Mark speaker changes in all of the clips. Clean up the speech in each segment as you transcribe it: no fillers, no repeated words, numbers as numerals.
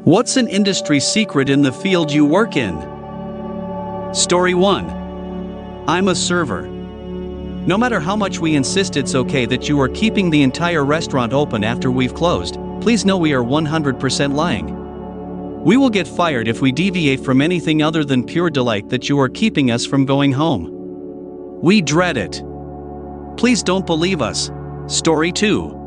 Speaker 1: What's an industry secret in the field you work in? Story 1. I'm a server. No matter how much we insist it's okay that you are keeping the entire restaurant open after we've closed, please know we are 100% lying. We will get fired if we deviate from anything other than pure delight that you are keeping us from going home. We dread it. Please don't believe us. Story 2.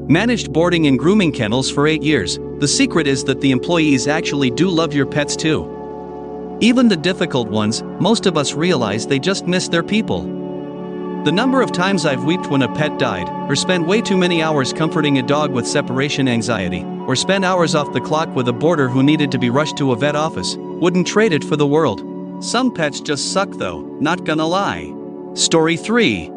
Speaker 1: Managed boarding and grooming kennels for 8 years. The secret is that the employees actually do love your pets too. Even the difficult ones, most of us realize they just miss their people. The number of times I've wept when a pet died, or spent way too many hours comforting a dog with separation anxiety, or spent hours off the clock with a boarder who needed to be rushed to a vet office, wouldn't trade it for the world. Some pets just suck though, not gonna lie. Story 3.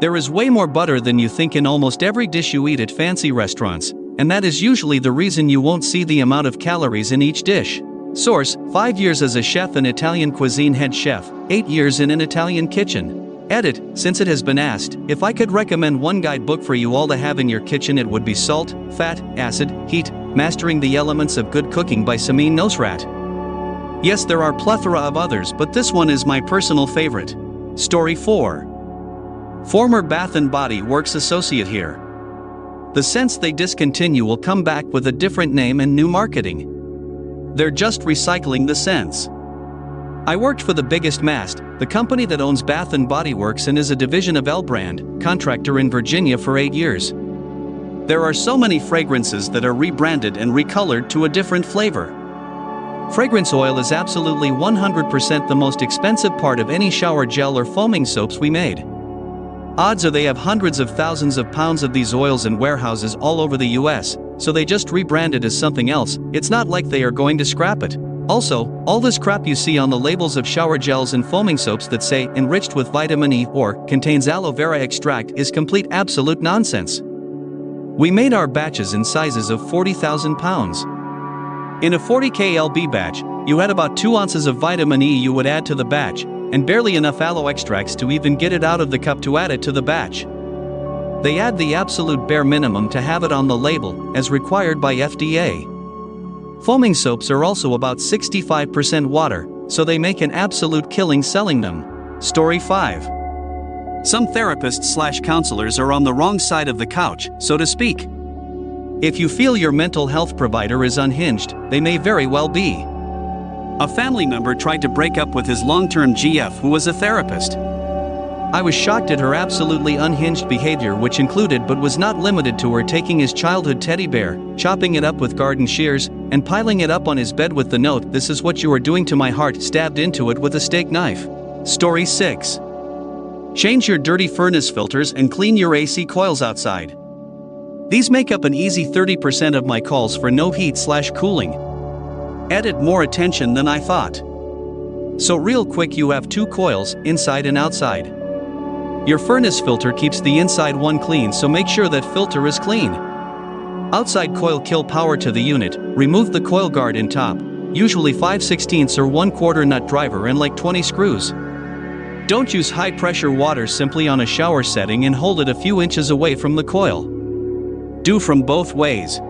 Speaker 1: There is way more butter than you think in almost every dish you eat at fancy restaurants, and that is usually the reason you won't see the amount of calories in each dish. Source: 5 years as a chef and Italian cuisine head chef, 8 years in an Italian kitchen. Edit: since it has been asked, if I could recommend one guidebook for you all to have in your kitchen, it would be Salt, Fat, Acid, Heat, Mastering the Elements of Good Cooking by Samin Nosrat. Yes, there are plethora of others, but this one is my personal favorite. Story 4. Former Bath & Body Works associate here. The scents they discontinue will come back with a different name and new marketing. They're just recycling the scents. I worked for the Biggest Mast, the company that owns Bath & Body Works and is a division of L Brand, contractor in Virginia, for 8 years. There are so many fragrances that are rebranded and recolored to a different flavor. Fragrance oil is absolutely 100% the most expensive part of any shower gel or foaming soaps we made. Odds are they have hundreds of thousands of pounds of these oils in warehouses all over the US, so they just rebrand it as something else. It's not like they are going to scrap it. Also, all this crap you see on the labels of shower gels and foaming soaps that say enriched with vitamin E or contains aloe vera extract is complete absolute nonsense. We made our batches in sizes of 40,000 pounds. In a 40 kLB batch, you had about 2 ounces of vitamin E you would add to the batch, and barely enough aloe extracts to even get it out of the cup to add it to the batch. They add the absolute bare minimum to have it on the label, as required by FDA. Foaming soaps are also about 65% water, so they make an absolute killing selling them. Story 5. Some therapists/counselors are on the wrong side of the couch, so to speak. If you feel your mental health provider is unhinged, they may very well be. A family member tried to break up with his long-term GF, who was a therapist. I was shocked at her absolutely unhinged behavior, which included but was not limited to her taking his childhood teddy bear, chopping it up with garden shears, and piling it up on his bed with the note, "This is what you are doing to my heart," stabbed into it with a steak knife. Story 6. Change your dirty furnace filters and clean your AC coils outside. These make up an easy 30% of my calls for no heat/cooling. Edit: more attention than I thought. So real quick, you have 2 coils, inside and outside. Your furnace filter keeps the inside one clean, so make sure that filter is clean. Outside coil kill power to the unit, remove the coil guard and top, usually 5/16 or 1/4 nut driver and like 20 screws. Don't use high pressure water simply on a shower setting and hold it a few inches away from the coil. Do from both ways.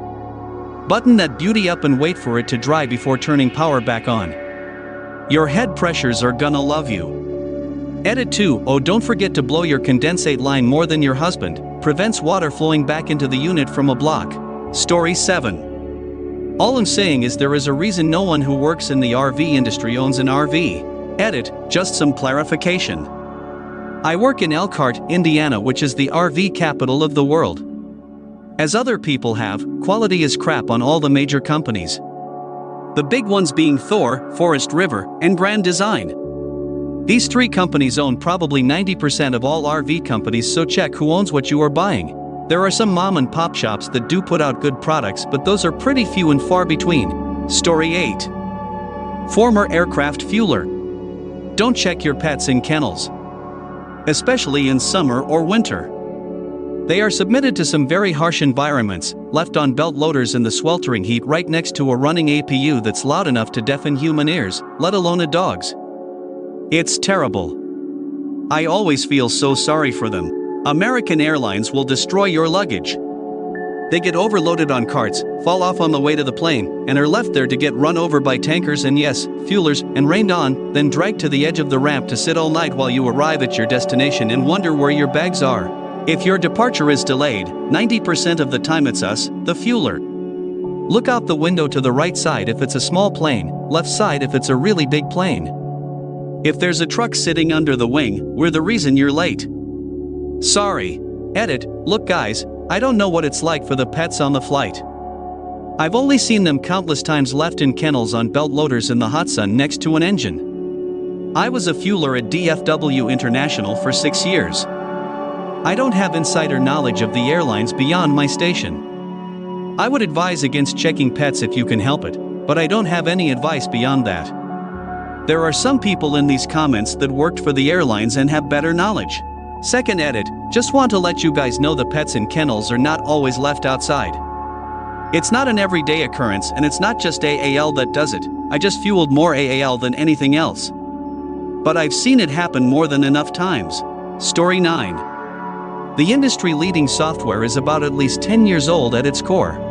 Speaker 1: Button that beauty up and wait for it to dry before turning power back on. Your head pressures are gonna love you. Edit 2. Oh, don't forget to blow your condensate line more than your husband, prevents water flowing back into the unit from a block. Story 7. All I'm saying is there is a reason no one who works in the RV industry owns an RV. Edit: just some clarification. I work in Elkhart, Indiana, which is the RV capital of the world. As other people have, quality is crap on all the major companies. The big ones being Thor, Forest River, and Grand Design. These 3 companies own probably 90% of all RV companies, so check who owns what you are buying. There are some mom and pop shops that do put out good products, but those are pretty few and far between. Story 8. Former aircraft fueler. Don't check your pets in kennels, especially in summer or winter. They are submitted to some very harsh environments, left on belt loaders in the sweltering heat right next to a running APU that's loud enough to deafen human ears, let alone a dog's. It's terrible. I always feel so sorry for them. American Airlines will destroy your luggage. They get overloaded on carts, fall off on the way to the plane, and are left there to get run over by tankers and yes, fuelers, and rained on, then dragged to the edge of the ramp to sit all night while you arrive at your destination and wonder where your bags are. If your departure is delayed, 90% of the time it's us, the fueler. Look out the window to the right side if it's a small plane, left side if it's a really big plane. If there's a truck sitting under the wing, we're the reason you're late. Sorry. Edit. Look guys, I don't know what it's like for the pets on the flight. I've only seen them countless times left in kennels on belt loaders in the hot sun next to an engine. I was a fueler at DFW International for 6 years. I don't have insider knowledge of the airlines beyond my station. I would advise against checking pets if you can help it, but I don't have any advice beyond that. There are some people in these comments that worked for the airlines and have better knowledge. Second edit, just want to let you guys know the pets in kennels are not always left outside. It's not an everyday occurrence and it's not just AAL that does it, I just fueled more AAL than anything else. But I've seen it happen more than enough times. Story 9. The industry-leading software is about at least 10 years old at its core.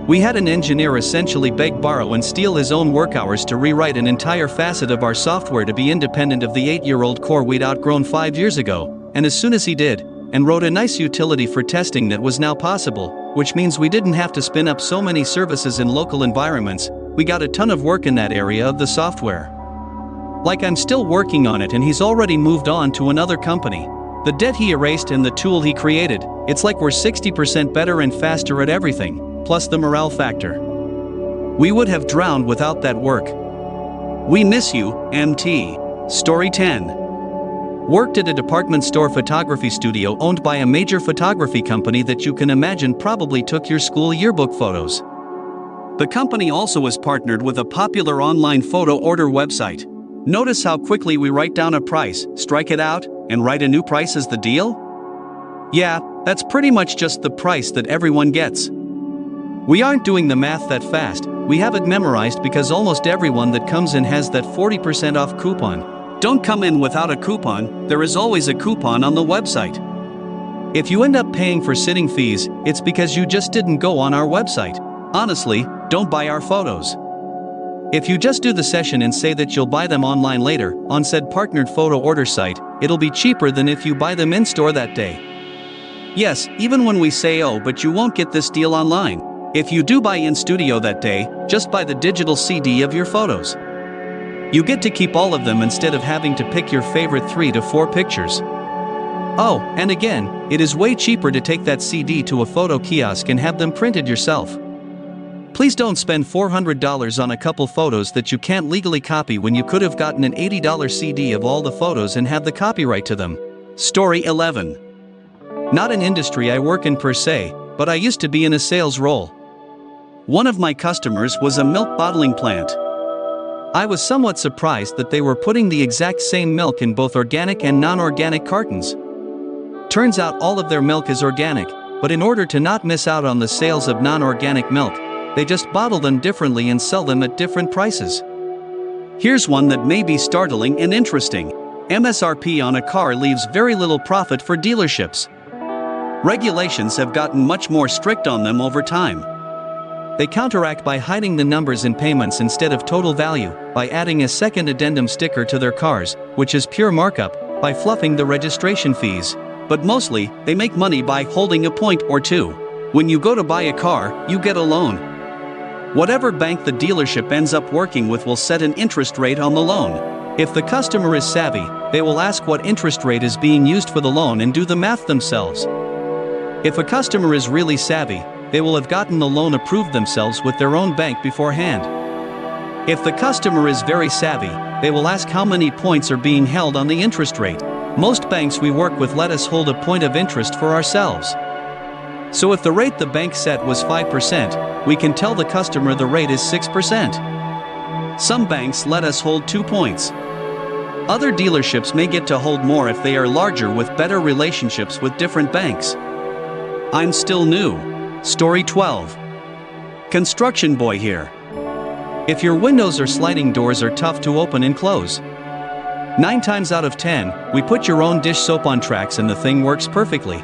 Speaker 1: We had an engineer essentially beg, borrow and steal his own work hours to rewrite an entire facet of our software to be independent of the 8-year-old core we'd outgrown 5 years ago. And as soon as he did, and wrote a nice utility for testing that was now possible, which means we didn't have to spin up so many services in local environments, we got a ton of work in that area of the software. Like I'm still working on it and he's already moved on to another company. The debt he erased and the tool he created, it's like we're 60% better and faster at everything, plus the morale factor. We would have drowned without that work. We miss you, MT. Story 10. Worked at a department store photography studio owned by a major photography company that you can imagine probably took your school yearbook photos. The company also was partnered with a popular online photo order website. Notice how quickly we write down a price, strike it out, and write a new price as the deal? Yeah, that's pretty much just the price that everyone gets. We aren't doing the math that fast, we have it memorized because almost everyone that comes in has that 40% off coupon. Don't come in without a coupon, there is always a coupon on the website. If you end up paying for sitting fees, it's because you just didn't go on our website. Honestly, don't buy our photos. If you just do the session and say that you'll buy them online later, on said partnered photo order site, it'll be cheaper than if you buy them in store that day. Yes, even when we say oh but you won't get this deal online. If you do buy in studio that day, just buy the digital CD of your photos. You get to keep all of them instead of having to pick your favorite 3 to 4 pictures. Oh, and again, it is way cheaper to take that CD to a photo kiosk and have them printed yourself. Please don't spend $400 on a couple photos that you can't legally copy when you could have gotten an $80 CD of all the photos and have the copyright to them. Story 11. Not an industry I work in per se, but I used to be in a sales role. One of my customers was a milk bottling plant. I was somewhat surprised that they were putting the exact same milk in both organic and non-organic cartons. Turns out all of their milk is organic, but in order to not miss out on the sales of non-organic milk, they just bottle them differently and sell them at different prices. Here's one that may be startling and interesting. MSRP on a car leaves very little profit for dealerships. Regulations have gotten much more strict on them over time. They counteract by hiding the numbers in payments instead of total value, by adding a second addendum sticker to their cars, which is pure markup, by fluffing the registration fees. But mostly, they make money by holding a point or two. When you go to buy a car, you get a loan. Whatever bank the dealership ends up working with will set an interest rate on the loan. If the customer is savvy, they will ask what interest rate is being used for the loan and do the math themselves. If a customer is really savvy, they will have gotten the loan approved themselves with their own bank beforehand. If the customer is very savvy, they will ask how many points are being held on the interest rate. Most banks we work with let us hold a point of interest for ourselves. So if the rate the bank set was 5%, we can tell the customer the rate is 6%. Some banks let us hold 2 points. Other dealerships may get to hold more if they are larger with better relationships with different banks. I'm still new. Story 12. Construction boy here. If your windows or sliding doors are tough to open and close, 9 times out of 10, we put your own dish soap on tracks and the thing works perfectly.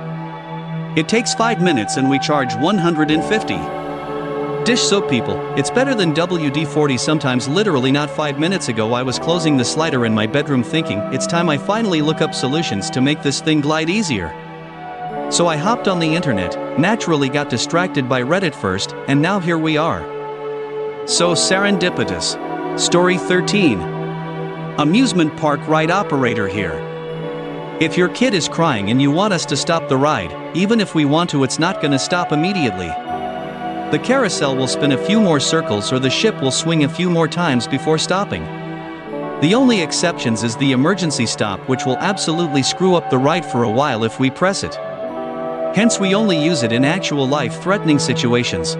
Speaker 1: It takes 5 minutes and we charge 150. Dish soap people, it's better than WD-40. Sometimes literally not 5 minutes ago I was closing the slider in my bedroom thinking, it's time I finally look up solutions to make this thing glide easier. So I hopped on the internet, naturally got distracted by Reddit first, and now here we are. So serendipitous. Story 13. Amusement park ride operator here. If your kid is crying and you want us to stop the ride, even if we want to, it's not gonna stop immediately. The carousel will spin a few more circles or the ship will swing a few more times before stopping. The only exceptions is the emergency stop, which will absolutely screw up the ride for a while if we press it. Hence we only use it in actual life-threatening situations.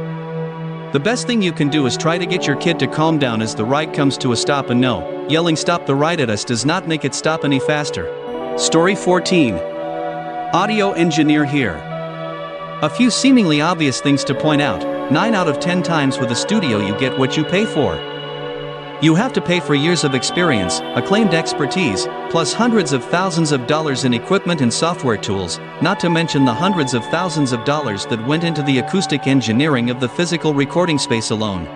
Speaker 1: The best thing you can do is try to get your kid to calm down as the ride comes to a stop, and no, yelling stop the ride at us does not make it stop any faster. Story 14. Audio engineer here. A few seemingly obvious things to point out. 9 out of 10 times with a studio you get what you pay for. You have to pay for years of experience, acclaimed expertise, plus hundreds of thousands of dollars in equipment and software tools, not to mention the hundreds of thousands of dollars that went into the acoustic engineering of the physical recording space alone.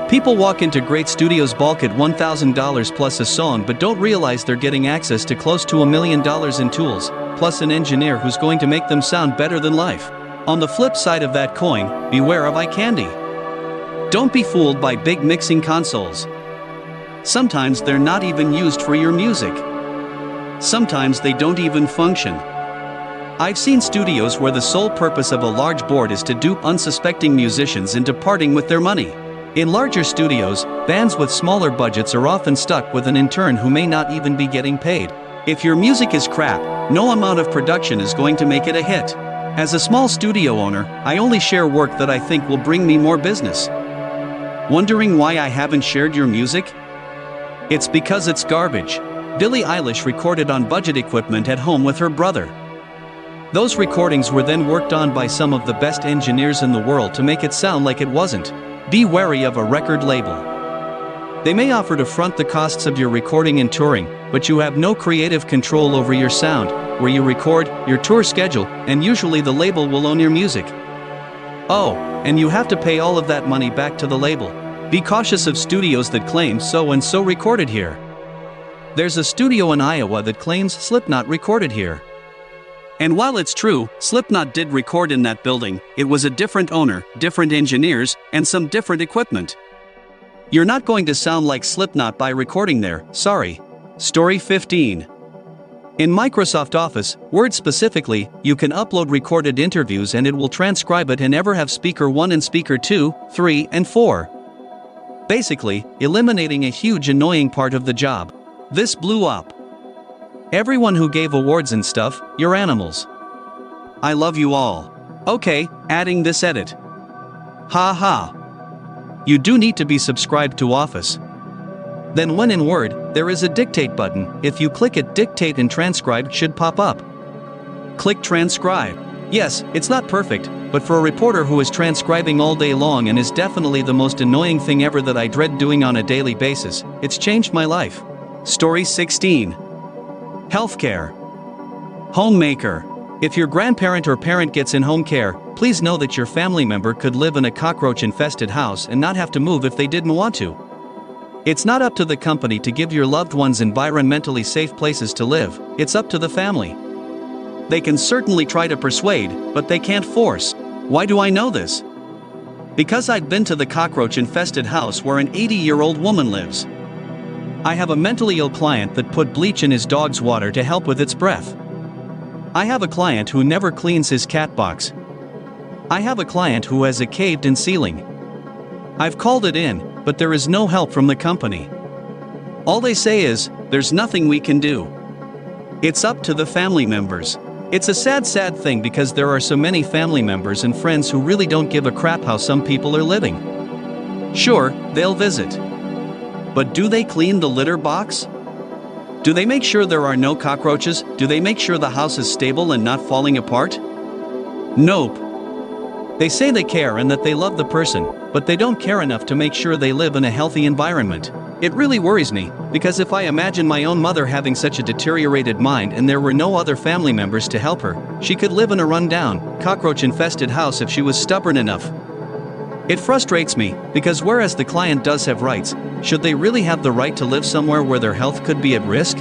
Speaker 1: People walk into great studios balk at $1,000 plus a song but don't realize they're getting access to close to $1 million in tools, plus an engineer who's going to make them sound better than life. On the flip side of that coin, beware of eye candy. Don't be fooled by big mixing consoles. Sometimes they're not even used for your music. Sometimes they don't even function. I've seen studios where the sole purpose of a large board is to dupe unsuspecting musicians into parting with their money. In larger studios, bands with smaller budgets are often stuck with an intern who may not even be getting paid. If your music is crap, no amount of production is going to make it a hit. As a small studio owner, I only share work that I think will bring me more business. Wondering why I haven't shared your music? It's because it's garbage. Billie Eilish recorded on budget equipment at home with her brother. Those recordings were then worked on by some of the best engineers in the world to make it sound like it wasn't. Be wary of a record label. They may offer to front the costs of your recording and touring, but you have no creative control over your sound, where you record, your tour schedule, and usually the label will own your music. Oh, and you have to pay all of that money back to the label. Be cautious of studios that claim so-and-so recorded here. There's a studio in Iowa that claims Slipknot recorded here. And while it's true, Slipknot did record in that building, it was a different owner, different engineers, and some different equipment. You're not going to sound like Slipknot by recording there, sorry. Story 15. In Microsoft Office, Word specifically, you can upload recorded interviews and it will transcribe it and ever have speaker 1 and speaker 2, 3, and 4. Basically, eliminating a huge annoying part of the job. This blew up. Everyone who gave awards and stuff, you're animals. I love you all. Okay, adding this edit. Ha ha. You do need to be subscribed to Office. Then when in Word, there is a dictate button. If you click it, dictate and transcribe should pop up. Click transcribe. Yes, it's not perfect, but for a reporter who is transcribing all day long and is definitely the most annoying thing ever that I dread doing on a daily basis, it's changed my life. Story 16. Healthcare. Homemaker. If your grandparent or parent gets in home care, please know that your family member could live in a cockroach-infested house and not have to move if they didn't want to. It's not up to the company to give your loved ones environmentally safe places to live, it's up to the family. They can certainly try to persuade, but they can't force. Why do I know this? Because I've been to the cockroach-infested house where an 80-year-old woman lives. I have a mentally ill client that put bleach in his dog's water to help with its breath. I have a client who never cleans his cat box. I have a client who has a caved-in ceiling. I've called it in, but there is no help from the company. All they say is, there's nothing we can do. It's up to the family members. It's a sad thing because there are so many family members and friends who really don't give a crap how some people are living. Sure, they'll visit. But do they clean the litter box? Do they make sure there are no cockroaches? Do they make sure the house is stable and not falling apart? Nope. They say they care and that they love the person, but they don't care enough to make sure they live in a healthy environment. It really worries me, because if I imagine my own mother having such a deteriorated mind and there were no other family members to help her, she could live in a run-down, cockroach-infested house if she was stubborn enough. It frustrates me, because whereas the client does have rights, should they really have the right to live somewhere where their health could be at risk?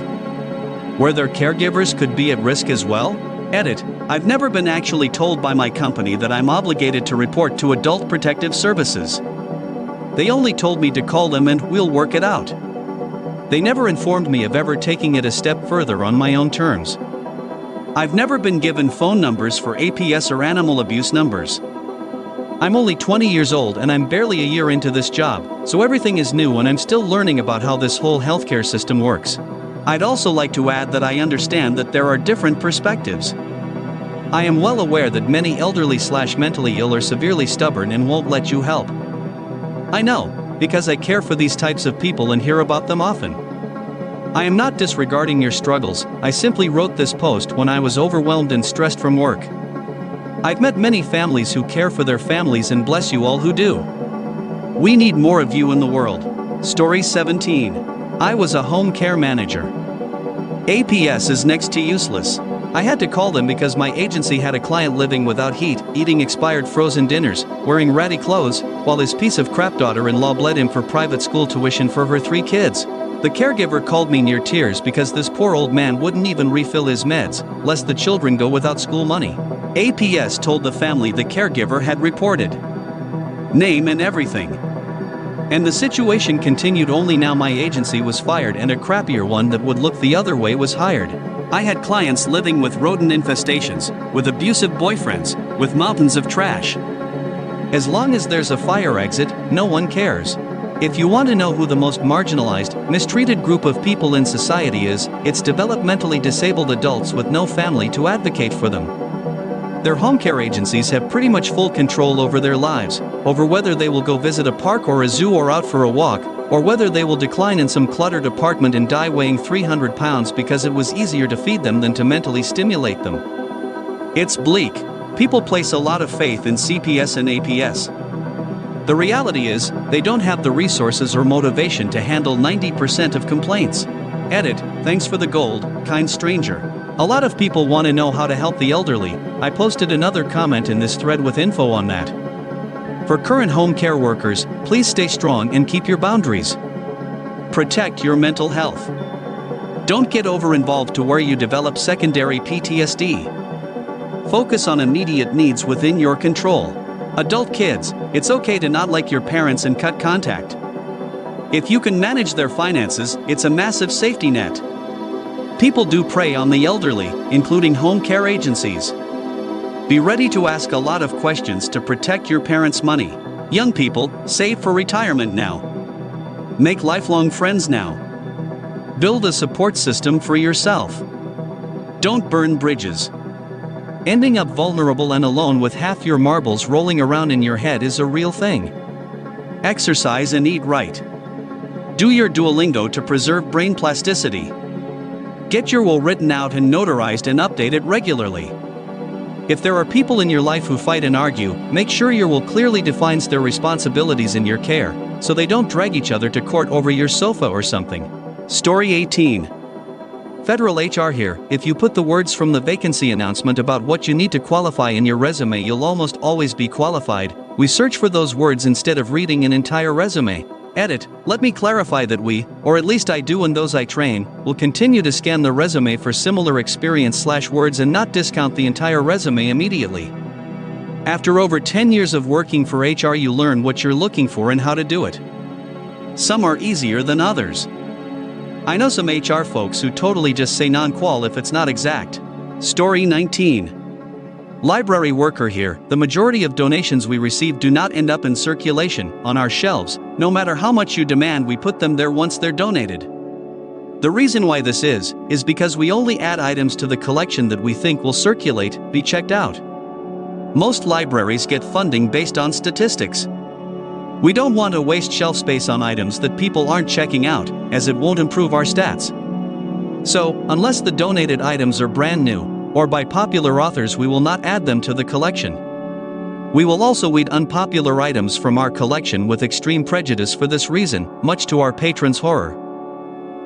Speaker 1: Where their caregivers could be at risk as well? Edit. I've never been actually told by my company that I'm obligated to report to Adult Protective Services. They only told me to call them and we'll work it out. They never informed me of ever taking it a step further on my own terms. I've never been given phone numbers for APS or animal abuse numbers. I'm only 20 years old and I'm barely a year into this job, so everything is new and I'm still learning about how this whole healthcare system works. I'd also like to add that I understand that there are different perspectives. I am well aware that many elderly/mentally ill are severely stubborn and won't let you help. I know, because I care for these types of people and hear about them often. I am not disregarding your struggles, I simply wrote this post when I was overwhelmed and stressed from work. I've met many families who care for their families and bless you all who do. We need more of you in the world. Story 17. I was a home care manager. APS is next to useless. I had to call them because my agency had a client living without heat, eating expired frozen dinners, wearing ratty clothes, while his piece of crap daughter-in-law bled him for private school tuition for her 3 kids. The caregiver called me near tears because this poor old man wouldn't even refill his meds, lest the children go without school money. APS told the family the caregiver had reported. Name and everything. And the situation continued, only now my agency was fired and a crappier one that would look the other way was hired. I had clients living with rodent infestations, with abusive boyfriends, with mountains of trash. As long as there's a fire exit, no one cares. If you want to know who the most marginalized, mistreated group of people in society is, it's developmentally disabled adults with no family to advocate for them. Their home care agencies have pretty much full control over their lives, over whether they will go visit a park or a zoo or out for a walk, or whether they will decline in some cluttered apartment and die weighing 300 pounds because it was easier to feed them than to mentally stimulate them. It's bleak. People place a lot of faith in CPS and APS. The reality is, they don't have the resources or motivation to handle 90% of complaints. Edit. Thanks for the gold, kind stranger. A lot of people want to know how to help the elderly. I posted another comment in this thread with info on that. For current home care workers, please stay strong and keep your boundaries. Protect your mental health. Don't get over-involved to where you develop secondary PTSD. Focus on immediate needs within your control. Adult kids, it's okay to not like your parents and cut contact. If you can manage their finances, it's a massive safety net. People do prey on the elderly, including home care agencies. Be ready to ask a lot of questions to protect your parents' money. Young people, save for retirement now. Make lifelong friends now. Build a support system for yourself. Don't burn bridges. Ending up vulnerable and alone with half your marbles rolling around in your head is a real thing. Exercise and eat right. Do your Duolingo to preserve brain plasticity. Get your will written out and notarized and update it regularly. If there are people in your life who fight and argue, make sure your will clearly defines their responsibilities in your care, so they don't drag each other to court over your sofa or something. Story 18. Federal HR here. If you put the words from the vacancy announcement about what you need to qualify in your resume, you'll almost always be qualified. We search for those words instead of reading an entire resume. Edit. Let me clarify that we, or at least I do and those I train, will continue to scan the resume for similar experience/words and not discount the entire resume immediately. After over 10 years of working for HR, you learn what you're looking for and how to do it. Some are easier than others. I know some HR folks who totally just say non-qual if it's not exact. Story 19. Library worker here. The majority of donations we receive do not end up in circulation, on our shelves. No matter how much you demand, we put them there once they're donated. The reason why this is because we only add items to the collection that we think will circulate, be checked out. Most libraries get funding based on statistics. We don't want to waste shelf space on items that people aren't checking out, as it won't improve our stats. So, unless the donated items are brand new, or by popular authors, we will not add them to the collection. We will also weed unpopular items from our collection with extreme prejudice for this reason, much to our patrons' horror.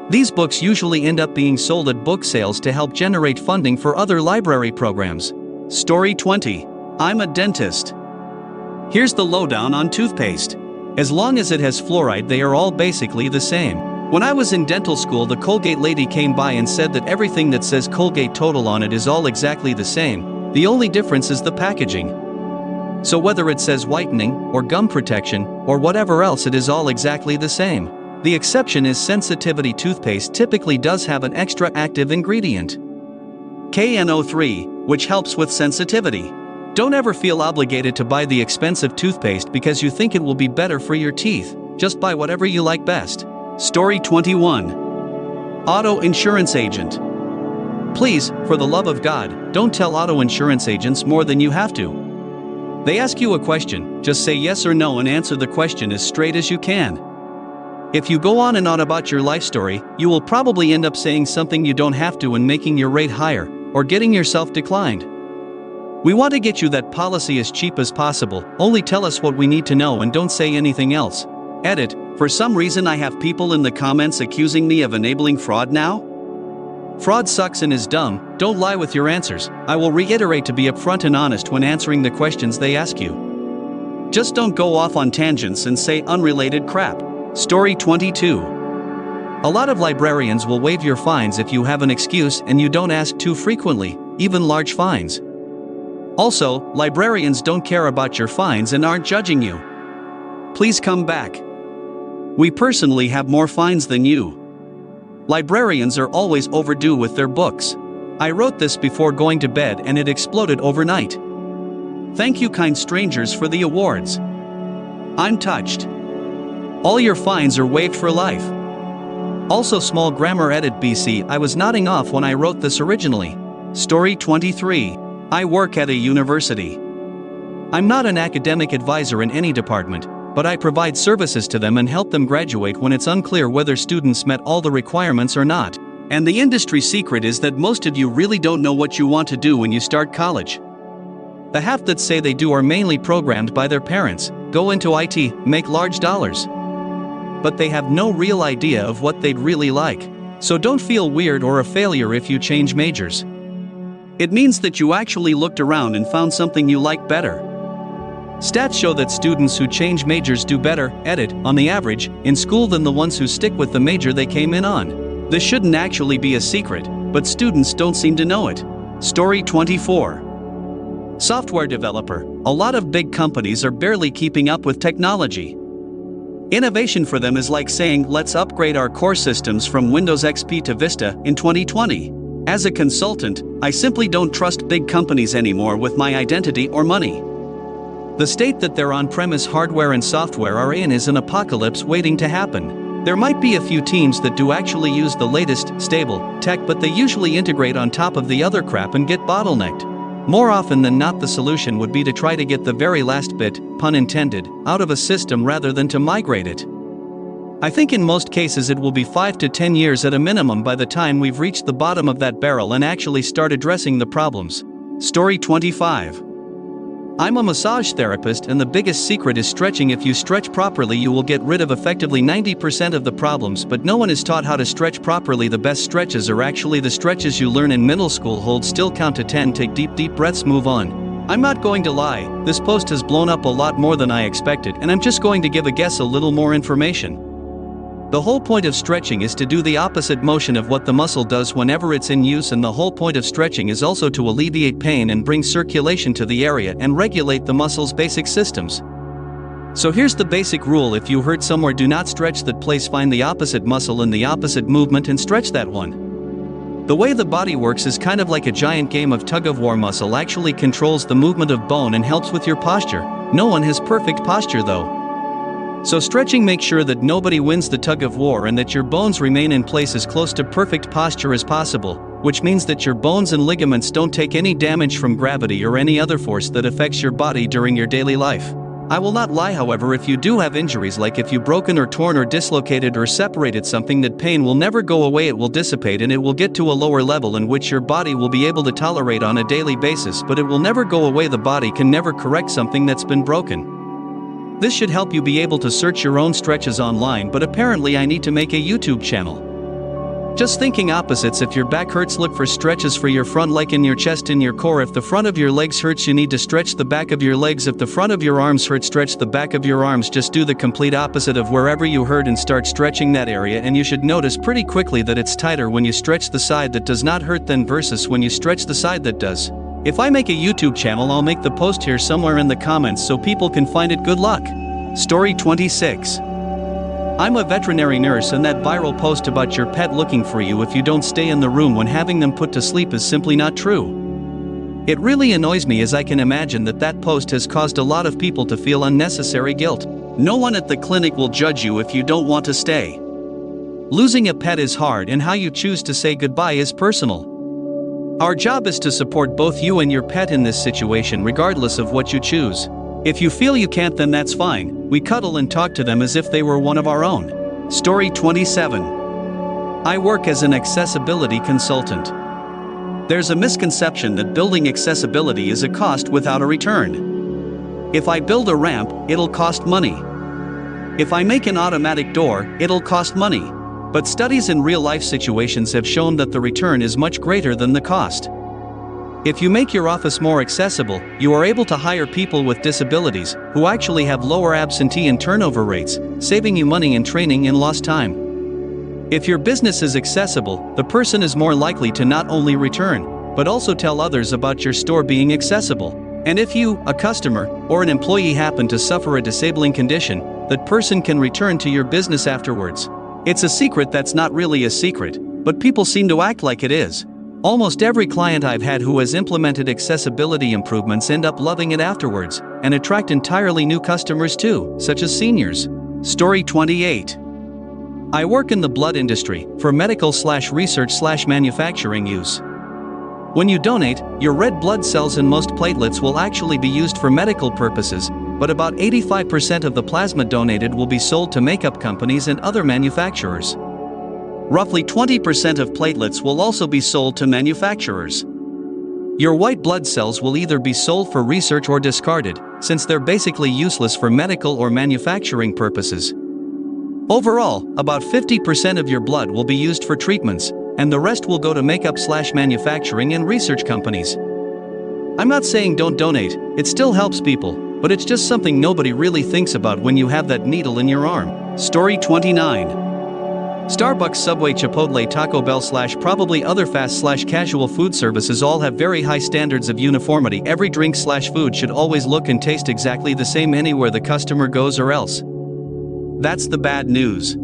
Speaker 1: These books usually end up being sold at book sales to help generate funding for other library programs. Story 20. I'm a dentist. Here's the lowdown on toothpaste. As long as it has fluoride, they are all basically the same. When I was in dental school, the Colgate lady came by and said that everything that says Colgate Total on it is all exactly the same. The only difference is the packaging. So whether it says whitening, or gum protection, or whatever else, it is all exactly the same. The exception is Sensitivity toothpaste typically does have an extra active ingredient, KNO3, which helps with sensitivity. Don't ever feel obligated to buy the expensive toothpaste because you think it will be better for your teeth. Just buy whatever you like best. Story 21. Auto insurance agent. Please, for the love of God, don't tell auto insurance agents more than you have to. They ask you a question, just say yes or no and answer the question as straight as you can. If you go on and on about your life story, you will probably end up saying something you don't have to and making your rate higher, or getting yourself declined. We want to get you that policy as cheap as possible. Only tell us what we need to know and don't say anything else. Edit. For some reason I have people in the comments accusing me of enabling fraud now? Fraud sucks and is dumb. Don't lie with your answers. I will reiterate to be upfront and honest when answering the questions they ask you. Just don't go off on tangents and say unrelated crap. Story 22. A lot of librarians will waive your fines if you have an excuse and you don't ask too frequently, even large fines. Also, librarians don't care about your fines and aren't judging you. Please come back. We personally have more fines than you. Librarians are always overdue with their books. I wrote this before going to bed and it exploded overnight. Thank you, kind strangers, for the awards. I'm touched. All your fines are waived for life. Also, small grammar edit BC, I was nodding off when I wrote this originally. Story 23. I work at a university. I'm not an academic advisor in any department, but I provide services to them and help them graduate when it's unclear whether students met all the requirements or not. And the industry secret is that most of you really don't know what you want to do when you start college. The half that say they do are mainly programmed by their parents, go into IT, make large dollars. But they have no real idea of what they'd really like. So don't feel weird or a failure if you change majors. It means that you actually looked around and found something you like better. Stats show that students who change majors do better, edit, on the average, in school than the ones who stick with the major they came in on. This shouldn't actually be a secret, but students don't seem to know it. Story 24. Software developer. A lot of big companies are barely keeping up with technology. Innovation for them is like saying, let's upgrade our core systems from Windows XP to Vista in 2020. As a consultant, I simply don't trust big companies anymore with my identity or money. The state that their on-premise hardware and software are in is an apocalypse waiting to happen. There might be a few teams that do actually use the latest, stable, tech, but they usually integrate on top of the other crap and get bottlenecked. More often than not, the solution would be to try to get the very last bit, pun intended, out of a system rather than to migrate it. I think in most cases it will be 5 to 10 years at a minimum by the time we've reached the bottom of that barrel and actually start addressing the problems. Story 25. I'm a massage therapist and the biggest secret is stretching. If you stretch properly, you will get rid of effectively 90% of the problems, but no one is taught how to stretch properly. The best stretches are actually the stretches you learn in middle school. Hold still, count to 10, take deep breaths, move on. I'm not going to lie, this post has blown up a lot more than I expected, and I'm just going to give a guess a little more information. The whole point of stretching is to do the opposite motion of what the muscle does whenever it's in use, and the whole point of stretching is also to alleviate pain and bring circulation to the area and regulate the muscle's basic systems. So here's the basic rule: if you hurt somewhere, do not stretch that place, find the opposite muscle in the opposite movement and stretch that one. The way the body works is kind of like a giant game of tug-of-war. Muscle actually controls the movement of bone and helps with your posture. No one has perfect posture though. So stretching makes sure that nobody wins the tug-of-war and that your bones remain in place as close to perfect posture as possible, which means that your bones and ligaments don't take any damage from gravity or any other force that affects your body during your daily life. I will not lie, however, if you do have injuries, like if you broken or torn or dislocated or separated something, that pain will never go away, it will dissipate and it will get to a lower level in which your body will be able to tolerate on a daily basis, but it will never go away. The body can never correct something that's been broken. This should help you be able to search your own stretches online, but apparently I need to make a YouTube channel. Just thinking opposites. If your back hurts, look for stretches for your front, like in your chest, in your core. If the front of your legs hurts, you need to stretch the back of your legs. If the front of your arms hurt, stretch the back of your arms. Just do the complete opposite of wherever you hurt and start stretching that area, and you should notice pretty quickly that it's tighter when you stretch the side that does not hurt than versus when you stretch the side that does. If I make a YouTube channel, I'll make the post here somewhere in the comments so people can find it. Good luck. Story 26. I'm a veterinary nurse, and that viral post about your pet looking for you if you don't stay in the room when having them put to sleep is simply not true. It really annoys me, as I can imagine that post has caused a lot of people to feel unnecessary guilt. No one at the clinic will judge you if you don't want to stay. Losing a pet is hard, and how you choose to say goodbye is personal. Our job is to support both you and your pet in this situation, regardless of what you choose. If you feel you can't, then that's fine. We cuddle and talk to them as if they were one of our own. Story 27. I work as an accessibility consultant. There's a misconception that building accessibility is a cost without a return. If I build a ramp, it'll cost money. If I make an automatic door, it'll cost money. But studies in real-life situations have shown that the return is much greater than the cost. If you make your office more accessible, you are able to hire people with disabilities who actually have lower absentee and turnover rates, saving you money in training and lost time. If your business is accessible, the person is more likely to not only return, but also tell others about your store being accessible. And if you, a customer, or an employee happen to suffer a disabling condition, that person can return to your business afterwards. It's a secret that's not really a secret, but people seem to act like it is. Almost every client I've had who has implemented accessibility improvements end up loving it afterwards, and attract entirely new customers too, such as seniors. Story 28. I work in the blood industry, for medical/research/manufacturing use. When you donate, your red blood cells and most platelets will actually be used for medical purposes, but about 85% of the plasma donated will be sold to makeup companies and other manufacturers. Roughly 20% of platelets will also be sold to manufacturers. Your white blood cells will either be sold for research or discarded, since they're basically useless for medical or manufacturing purposes. Overall, about 50% of your blood will be used for treatments, and the rest will go to makeup/manufacturing and research companies. I'm not saying don't donate, it still helps people, but it's just something nobody really thinks about when you have that needle in your arm. Story 29. Starbucks, Subway, Chipotle, Taco Bell / probably other fast / casual food services all have very high standards of uniformity. Every drink / food should always look and taste exactly the same anywhere the customer goes, or else. That's the bad news.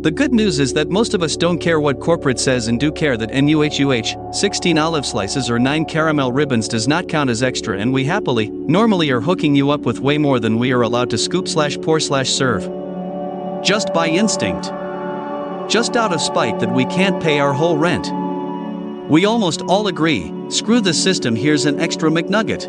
Speaker 1: The good news is that most of us don't care what corporate says, and do care that NUHUH, 16 olive slices or 9 caramel ribbons does not count as extra, and we normally are hooking you up with way more than we are allowed to scoop / pour / serve. Just by instinct. Just out of spite that we can't pay our whole rent. We almost all agree, screw the system, here's an extra McNugget.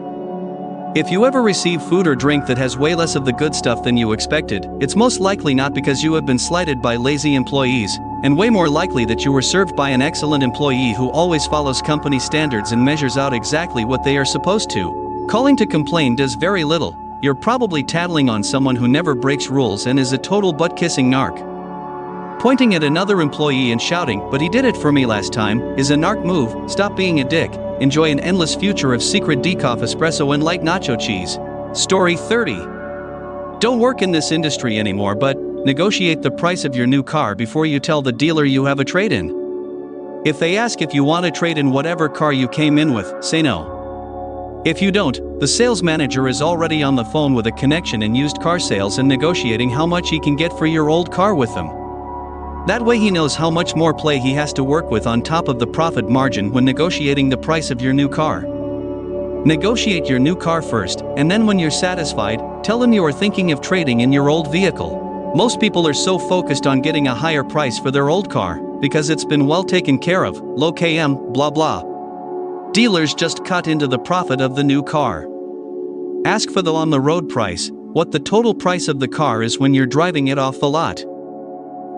Speaker 1: If you ever receive food or drink that has way less of the good stuff than you expected, it's most likely not because you have been slighted by lazy employees, and way more likely that you were served by an excellent employee who always follows company standards and measures out exactly what they are supposed to. Calling to complain does very little. You're probably tattling on someone who never breaks rules and is a total butt-kissing narc. Pointing at another employee and shouting, "But he did it for me last time," is a narc move. Stop being a dick. Enjoy an endless future of secret decaf espresso and light nacho cheese. Story 30. Don't work in this industry anymore, but negotiate the price of your new car before you tell the dealer you have a trade-in. If they ask if you want to trade in whatever car you came in with, say no. If you don't, the sales manager is already on the phone with a connection in used car sales and negotiating how much he can get for your old car with them. That way he knows how much more play he has to work with on top of the profit margin when negotiating the price of your new car. Negotiate your new car first, and then when you're satisfied, tell him you are thinking of trading in your old vehicle. Most people are so focused on getting a higher price for their old car, because it's been well taken care of, low km, blah blah. Dealers just cut into the profit of the new car. Ask for the on-the-road price, what the total price of the car is when you're driving it off the lot.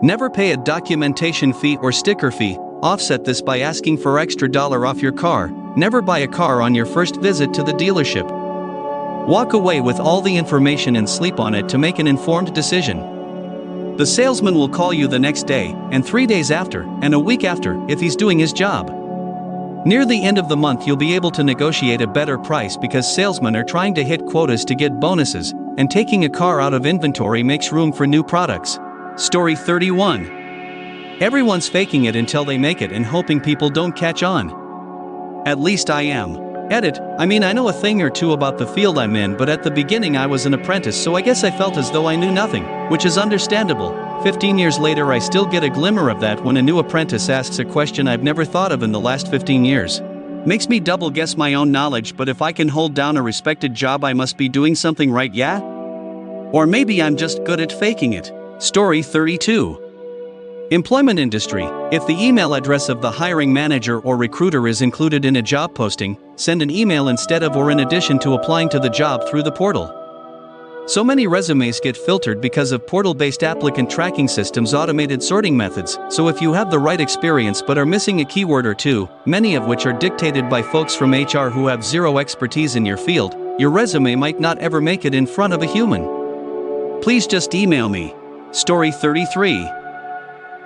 Speaker 1: Never pay a documentation fee or sticker fee. Offset this by asking for extra dollar off your car. Never buy a car on your first visit to the dealership. Walk away with all the information and sleep on it to make an informed decision. The salesman will call you the next day, and 3 days after, and a week after, if he's doing his job. Near the end of the month you'll be able to negotiate a better price because salesmen are trying to hit quotas to get bonuses, and taking a car out of inventory makes room for new products. Story 31. Everyone's faking it until they make it and hoping people don't catch on. At least I am. Edit, I know a thing or two about the field I'm in, but at the beginning I was an apprentice, so I guess I felt as though I knew nothing, which is understandable. 15 years later I still get a glimmer of that when a new apprentice asks a question I've never thought of in the last 15 years. Makes me double guess my own knowledge, but if I can hold down a respected job I must be doing something right, yeah? Or maybe I'm just good at faking it. Story 32. Employment industry. If the email address of the hiring manager or recruiter is included in a job posting, send an email instead of or in addition to applying to the job through the portal. So many resumes get filtered because of portal-based applicant tracking systems' automated sorting methods, so if you have the right experience but are missing a keyword or two, many of which are dictated by folks from HR who have zero expertise in your field, your resume might not ever make it in front of a human. Please just email me. Story 33.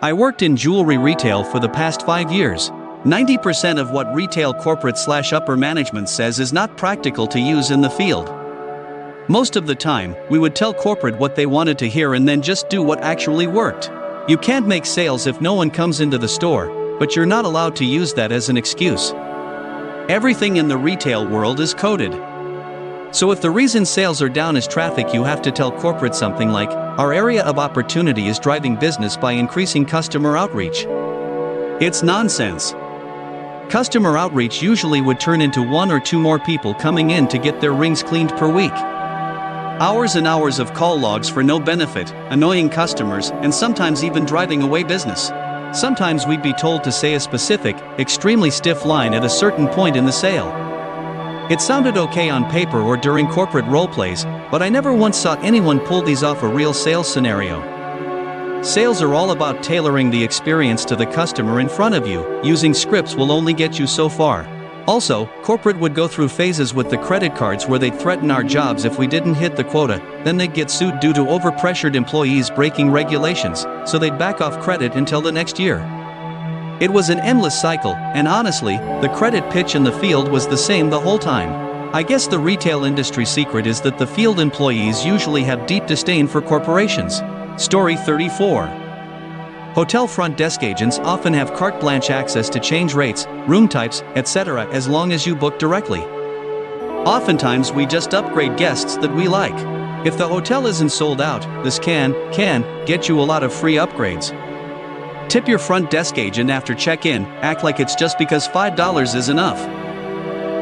Speaker 1: I worked in jewelry retail for the past 5 years. 90% of what retail corporate/upper management says is not practical to use in the field. Most of the time, we would tell corporate what they wanted to hear and then just do what actually worked. You can't make sales if no one comes into the store, but you're not allowed to use that as an excuse. Everything in the retail world is coded. So if the reason sales are down is traffic, you have to tell corporate something like, our area of opportunity is driving business by increasing customer outreach. It's nonsense. Customer outreach usually would turn into 1 or 2 more people coming in to get their rings cleaned per week. Hours and hours of call logs for no benefit, annoying customers, and sometimes even driving away business. Sometimes we'd be told to say a specific, extremely stiff line at a certain point in the sale. It sounded okay on paper or during corporate roleplays, but I never once saw anyone pull these off a real sales scenario. Sales are all about tailoring the experience to the customer in front of you. Using scripts will only get you so far. Also, corporate would go through phases with the credit cards where they'd threaten our jobs if we didn't hit the quota, then they'd get sued due to overpressured employees breaking regulations, so they'd back off credit until the next year. It was an endless cycle, and honestly, the credit pitch in the field was the same the whole time. I guess the retail industry secret is that the field employees usually have deep disdain for corporations. Story 34. Hotel front desk agents often have carte blanche access to change rates, room types, etc. as long as you book directly. Oftentimes we just upgrade guests that we like. If the hotel isn't sold out, this can get you a lot of free upgrades. Tip your front desk agent after check-in, act like it's just because $5 is enough.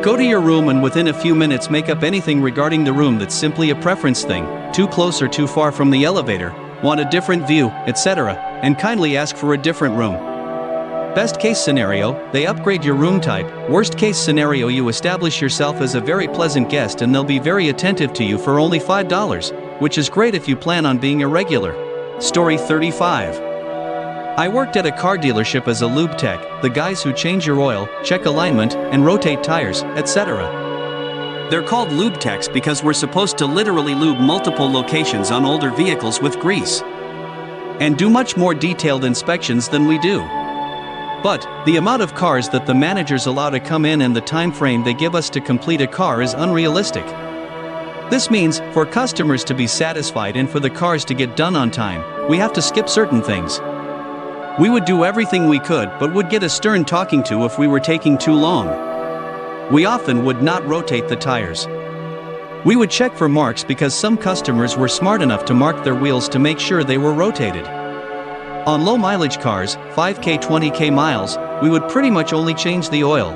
Speaker 1: Go to your room and within a few minutes make up anything regarding the room that's simply a preference thing, too close or too far from the elevator, want a different view, etc., and kindly ask for a different room. Best case scenario, they upgrade your room type. Worst case scenario, you establish yourself as a very pleasant guest and they'll be very attentive to you for only $5, which is great if you plan on being a regular. Story 35. I worked at a car dealership as a lube tech, the guys who change your oil, check alignment, and rotate tires, etc. They're called lube techs because we're supposed to literally lube multiple locations on older vehicles with grease. And do much more detailed inspections than we do. But, the amount of cars that the managers allow to come in and the time frame they give us to complete a car is unrealistic. This means, for customers to be satisfied and for the cars to get done on time, we have to skip certain things. We would do everything we could but would get a stern talking to if we were taking too long. We often would not rotate the tires. We would check for marks because some customers were smart enough to mark their wheels to make sure they were rotated. On low mileage cars, 5K 20K miles, we would pretty much only change the oil.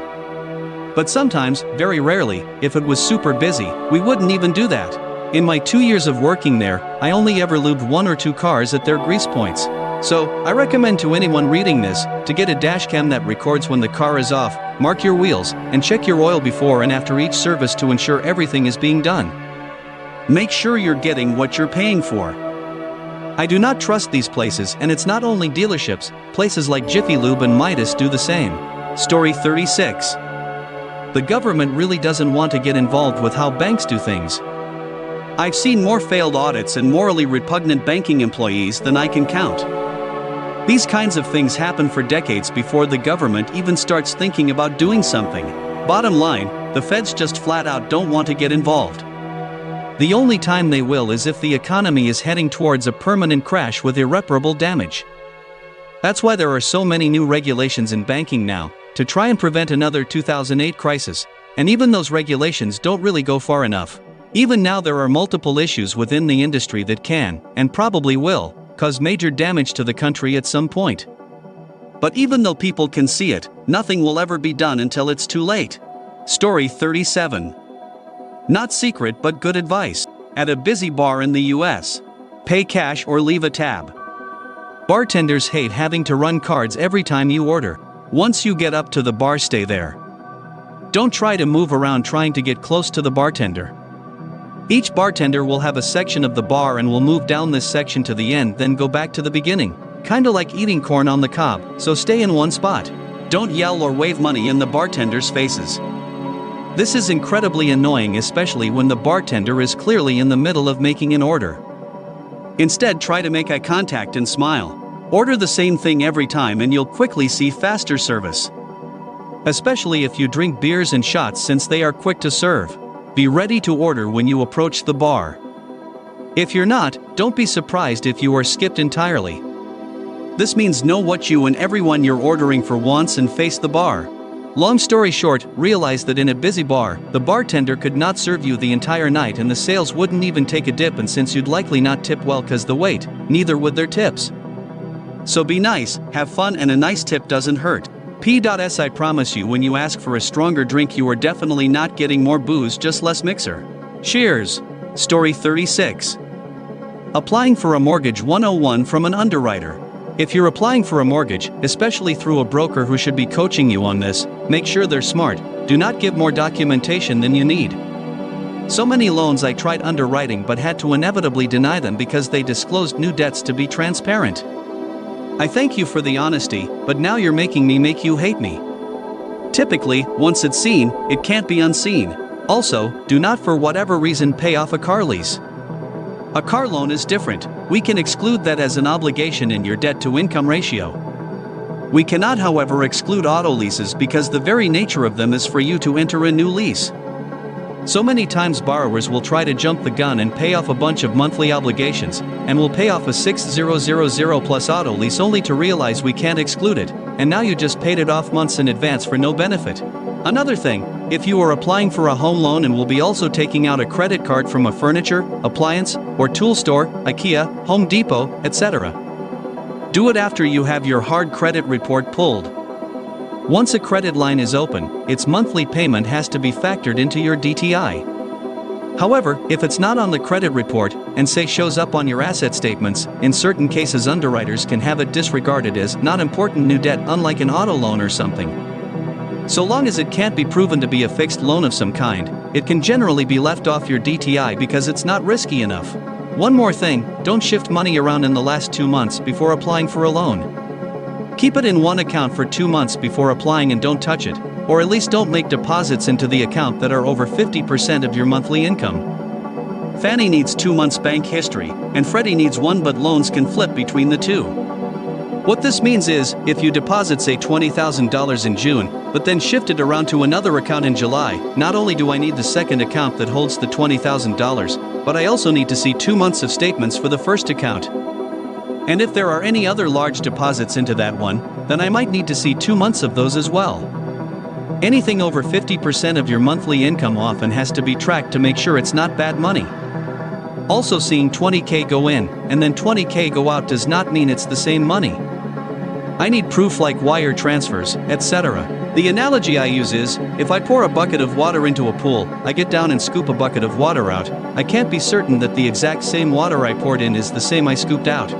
Speaker 1: But sometimes, very rarely, if it was super busy, we wouldn't even do that. In my 2 years of working there, I only ever lubed 1 or 2 cars at their grease points. So, I recommend to anyone reading this, to get a dashcam that records when the car is off, mark your wheels, and check your oil before and after each service to ensure everything is being done. Make sure you're getting what you're paying for. I do not trust these places, and it's not only dealerships, places like Jiffy Lube and Midas do the same. Story 36. The government really doesn't want to get involved with how banks do things. I've seen more failed audits and morally repugnant banking employees than I can count. These kinds of things happen for decades before the government even starts thinking about doing something. Bottom line, the feds just flat out don't want to get involved. The only time they will is if the economy is heading towards a permanent crash with irreparable damage. That's why there are so many new regulations in banking now, to try and prevent another 2008 crisis, and even those regulations don't really go far enough. Even now there are multiple issues within the industry that can, and probably will, cause major damage to the country at some point. But even though people can see it, nothing will ever be done until it's too late. Story 37. Not secret but good advice. At a busy bar in the US. Pay cash or leave a tab. Bartenders hate having to run cards every time you order. Once you get up to the bar, stay there. Don't try to move around trying to get close to the bartender. Each bartender will have a section of the bar and will move down this section to the end, then go back to the beginning. Kinda like eating corn on the cob, so stay in one spot. Don't yell or wave money in the bartenders' faces. This is incredibly annoying, especially when the bartender is clearly in the middle of making an order. Instead, try to make eye contact and smile. Order the same thing every time and you'll quickly see faster service. Especially if you drink beers and shots, since they are quick to serve. Be ready to order when you approach the bar. If you're not, don't be surprised if you are skipped entirely. This means know what you and everyone you're ordering for wants and face the bar. Long story short, realize that in a busy bar, the bartender could not serve you the entire night and the sales wouldn't even take a dip, and since you'd likely not tip well cause the wait, neither would their tips. So be nice, have fun, and a nice tip doesn't hurt. P.S. I promise you, when you ask for a stronger drink, you are definitely not getting more booze, just less mixer. Cheers. Story 36. Applying for a mortgage 101 from an underwriter. If you're applying for a mortgage, especially through a broker who should be coaching you on this, make sure they're smart. Do not give more documentation than you need. So many loans I tried underwriting but had to inevitably deny them because they disclosed new debts to be transparent. I thank you for the honesty, but now you're making me make you hate me. Typically, once it's seen, it can't be unseen. Also, do not for whatever reason pay off a car lease. A car loan is different. We can exclude that as an obligation in your debt-to-income ratio. We cannot, however, exclude auto leases because the very nature of them is for you to enter a new lease. So many times borrowers will try to jump the gun and pay off a bunch of monthly obligations, and will pay off a 6000 plus auto lease only to realize we can't exclude it, and now you just paid it off months in advance for no benefit. Another thing, if you are applying for a home loan and will be also taking out a credit card from a furniture, appliance, or tool store, IKEA, Home Depot, etc. Do it after you have your hard credit report pulled. Once a credit line is open, its monthly payment has to be factored into your DTI. However, if it's not on the credit report, and say shows up on your asset statements, in certain cases underwriters can have it disregarded as not important new debt, unlike an auto loan or something. So long as it can't be proven to be a fixed loan of some kind, it can generally be left off your DTI because it's not risky enough. One more thing, don't shift money around in the last 2 months before applying for a loan. Keep it in one account for 2 months before applying and don't touch it, or at least don't make deposits into the account that are over 50% of your monthly income. Fannie needs 2 months bank history, and Freddie needs 1, but loans can flip between the two. What this means is, if you deposit say $20,000 in June, but then shift it around to another account in July, not only do I need the second account that holds the $20,000, but I also need to see 2 months of statements for the first account. And if there are any other large deposits into that one, then I might need to see 2 months of those as well. Anything over 50% of your monthly income often has to be tracked to make sure it's not bad money. Also, seeing $20K go in and then $20K go out does not mean it's the same money. I need proof like wire transfers, etc. The analogy I use is, if I pour a bucket of water into a pool, I get down and scoop a bucket of water out, I can't be certain that the exact same water I poured in is the same I scooped out.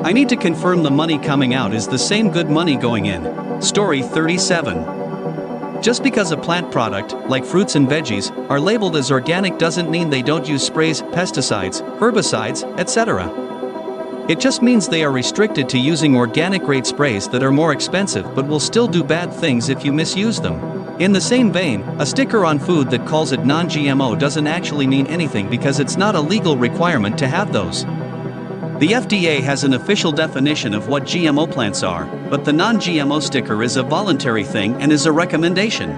Speaker 1: I need to confirm the money coming out is the same good money going in. Story 37. Just because a plant product, like fruits and veggies, are labeled as organic doesn't mean they don't use sprays, pesticides, herbicides, etc. It just means they are restricted to using organic-grade sprays that are more expensive but will still do bad things if you misuse them. In the same vein, a sticker on food that calls it non-GMO doesn't actually mean anything because it's not a legal requirement to have those. The FDA has an official definition of what GMO plants are, but the non-GMO sticker is a voluntary thing and is a recommendation.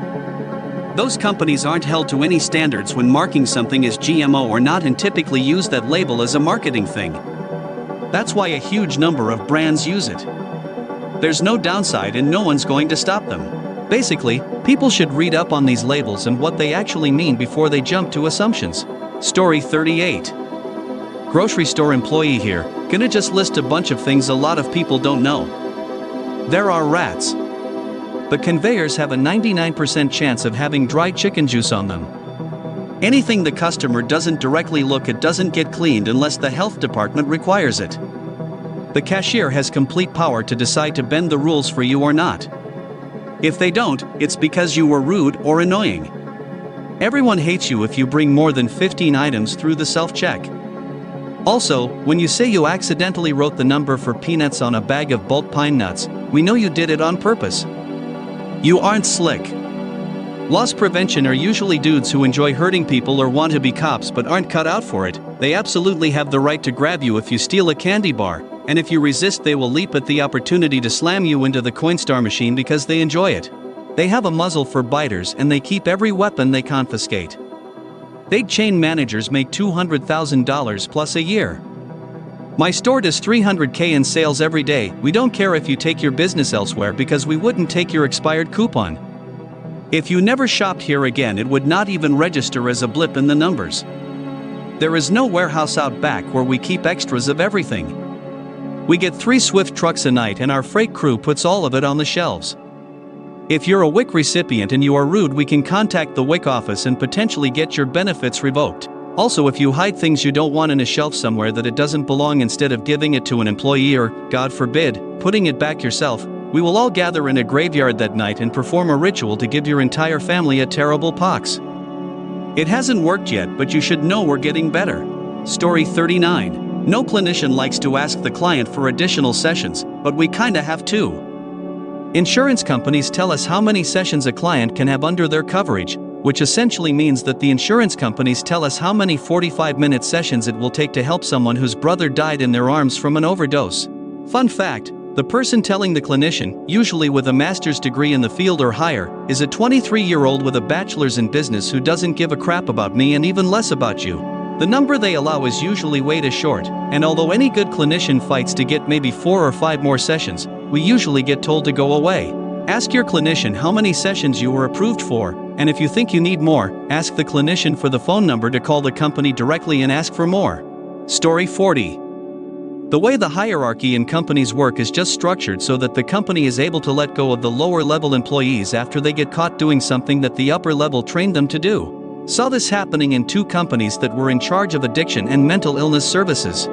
Speaker 1: Those companies aren't held to any standards when marking something as GMO or not and typically use that label as a marketing thing. That's why a huge number of brands use it. There's no downside and no one's going to stop them. Basically, people should read up on these labels and what they actually mean before they jump to assumptions. Story 38. Grocery store employee here, gonna just list a bunch of things a lot of people don't know. There are rats. The conveyors have a 99% chance of having dry chicken juice on them. Anything the customer doesn't directly look at doesn't get cleaned unless the health department requires it. The cashier has complete power to decide to bend the rules for you or not. If they don't, it's because you were rude or annoying. Everyone hates you if you bring more than 15 items through the self-check. Also, when you say you accidentally wrote the number for peanuts on a bag of bulk pine nuts, we know you did it on purpose. You aren't slick. Loss prevention are usually dudes who enjoy hurting people or want to be cops but aren't cut out for it. They absolutely have the right to grab you if you steal a candy bar, and if you resist they will leap at the opportunity to slam you into the Coinstar machine because they enjoy it. They have a muzzle for biters and they keep every weapon they confiscate. Big chain managers make $200,000 plus a year. My store does $300K in sales every day. We don't care if you take your business elsewhere because we wouldn't take your expired coupon. If you never shopped here again, it would not even register as a blip in the numbers. There is no warehouse out back where we keep extras of everything. We get 3 Swift trucks a night and our freight crew puts all of it on the shelves. If you're a WIC recipient and you are rude, we can contact the WIC office and potentially get your benefits revoked. Also, if you hide things you don't want in a shelf somewhere that it doesn't belong, instead of giving it to an employee or, God forbid, putting it back yourself, we will all gather in a graveyard that night and perform a ritual to give your entire family a terrible pox. It hasn't worked yet, but you should know we're getting better. Story 39. No clinician likes to ask the client for additional sessions, but we kinda have to. Insurance companies tell us how many sessions a client can have under their coverage, which essentially means that the insurance companies tell us how many 45-minute sessions it will take to help someone whose brother died in their arms from an overdose. Fun fact, the person telling the clinician, usually with a master's degree in the field or higher, is a 23-year-old with a bachelor's in business who doesn't give a crap about me and even less about you. The number they allow is usually way too short, and although any good clinician fights to get maybe 4 or 5 more sessions, we usually get told to go away. Ask your clinician how many sessions you were approved for, and if you think you need more, ask the clinician for the phone number to call the company directly and ask for more. Story 40. The way the hierarchy in companies work is just structured so that the company is able to let go of the lower-level employees after they get caught doing something that the upper level trained them to do. Saw this happening in 2 companies that were in charge of addiction and mental illness services.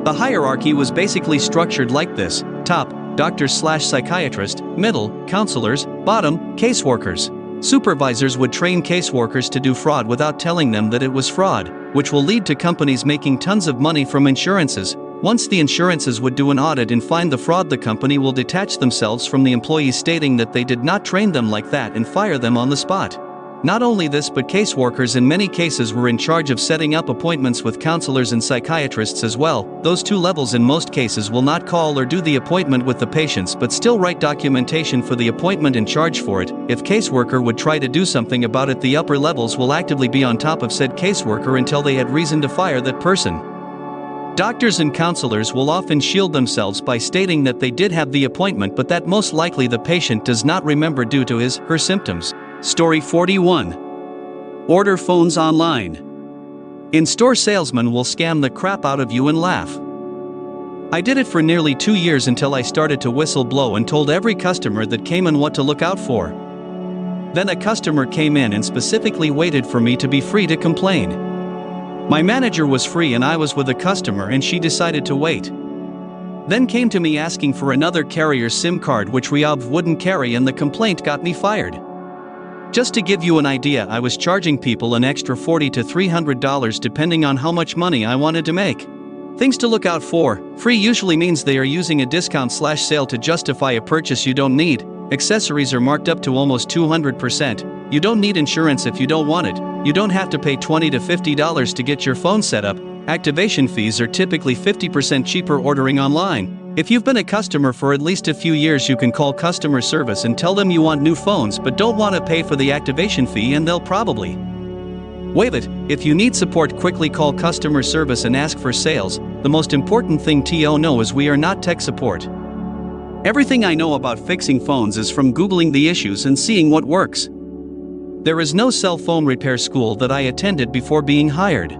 Speaker 1: The hierarchy was basically structured like this: top, doctors/psychiatrist, middle, counselors, bottom, caseworkers. Supervisors would train caseworkers to do fraud without telling them that it was fraud, which will lead to companies making tons of money from insurances. Once the insurances would do an audit and find the fraud, the company will detach themselves from the employees, stating that they did not train them like that and fire them on the spot. Not only this, but caseworkers in many cases were in charge of setting up appointments with counselors and psychiatrists as well. Those 2 levels in most cases will not call or do the appointment with the patients but still write documentation for the appointment and charge for it. If caseworker would try to do something about it, the upper levels will actively be on top of said caseworker until they had reason to fire that person. Doctors and counselors will often shield themselves by stating that they did have the appointment but that most likely the patient does not remember due to his/her symptoms. Story 41. Order phones online. In-store salesmen will scam the crap out of you and laugh. I did it for nearly 2 years until I started to whistle blow and told every customer that came in what to look out for. Then a customer came in and specifically waited for me to be free to complain. My manager was free and I was with a customer and she decided to wait. Then came to me asking for another carrier's SIM card which Riyadh wouldn't carry, and the complaint got me fired. Just to give you an idea, I was charging people an extra $40 to $300 depending on how much money I wanted to make. Things to look out for: free usually means they are using a discount/sale to justify a purchase you don't need. Accessories are marked up to almost 200%. You don't need insurance if you don't want it. You don't have to pay $20 to $50 to get your phone set up. Activation fees are typically 50% cheaper ordering online. If you've been a customer for at least a few years, you can call customer service and tell them you want new phones but don't want to pay for the activation fee, and they'll probably waive it. If you need support, quickly call customer service and ask for sales. The most important thing to know is we are not tech support. Everything I know about fixing phones is from Googling the issues and seeing what works. There is no cell phone repair school that I attended before being hired.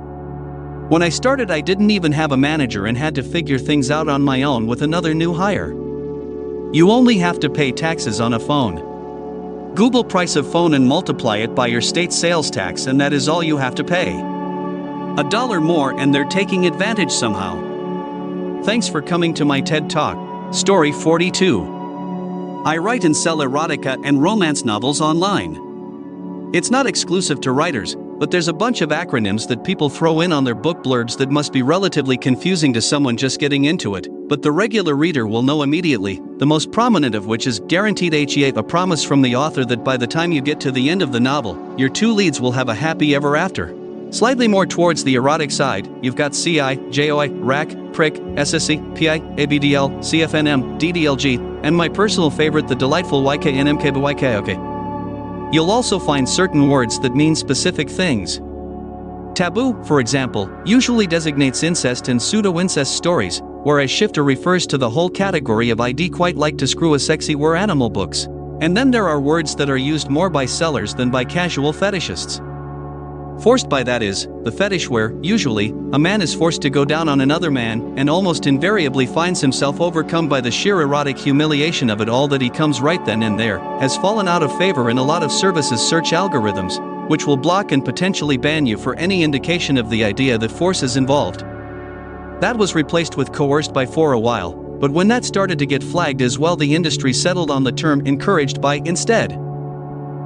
Speaker 1: When I started, I didn't even have a manager and had to figure things out on my own with another new hire. You only have to pay taxes on a phone. Google price of phone and multiply it by your state sales tax, and that is all you have to pay. $1 more and they're taking advantage somehow. Thanks for coming to my TED Talk. Story 42. I write and sell erotica and romance novels online. It's not exclusive to writers, but there's a bunch of acronyms that people throw in on their book blurbs that must be relatively confusing to someone just getting into it, but the regular reader will know immediately, the most prominent of which is Guaranteed HEA, a promise from the author that by the time you get to the end of the novel, your two leads will have a happy ever after. Slightly more towards the erotic side, you've got CI, JOI, RAC, PRIC, SSC, PI, ABDL, CFNM, DDLG, and my personal favorite, the delightful YKNMKBYK. Okay. You'll also find certain words that mean specific things. Taboo, for example, usually designates incest and pseudo-incest stories, whereas shifter refers to the whole category of I'd quite like to screw a sexy were animal books. And then there are words that are used more by sellers than by casual fetishists. Forced by, that is, the fetish where, usually, a man is forced to go down on another man and almost invariably finds himself overcome by the sheer erotic humiliation of it all that he comes right then and there, has fallen out of favor in a lot of services' search algorithms, which will block and potentially ban you for any indication of the idea that force is involved. That was replaced with coerced by for a while, but when that started to get flagged as well, the industry settled on the term encouraged by instead.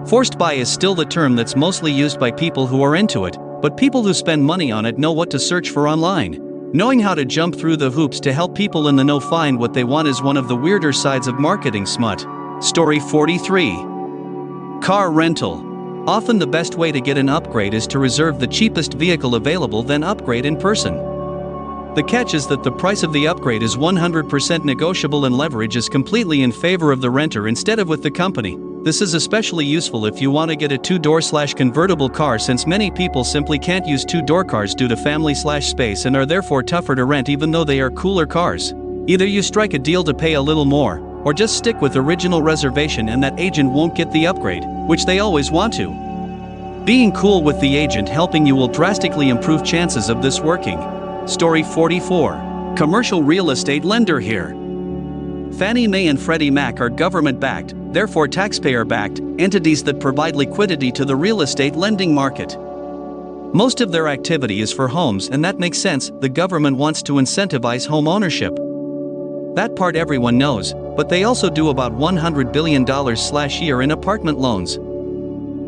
Speaker 1: Forced by is still the term that's mostly used by people who are into it, but people who spend money on it know what to search for online. Knowing how to jump through the hoops to help people in the know find what they want is one of the weirder sides of marketing smut. Story 43. Car rental. Often the best way to get an upgrade is to reserve the cheapest vehicle available, then upgrade in person. The catch is that the price of the upgrade is 100% negotiable and leverage is completely in favor of the renter instead of with the company. This is especially useful if you want to get a two-door/convertible car, since many people simply can't use two-door cars due to family/space and are therefore tougher to rent even though they are cooler cars. Either you strike a deal to pay a little more, or just stick with original reservation and that agent won't get the upgrade, which they always want to. Being cool with the agent helping you will drastically improve chances of this working. Story 44. Commercial real estate lender here. Fannie Mae and Freddie Mac are government-backed, therefore taxpayer-backed, entities that provide liquidity to the real estate lending market. Most of their activity is for homes, and that makes sense. The government wants to incentivize home ownership. That part everyone knows, but they also do about $100 billion/year in apartment loans.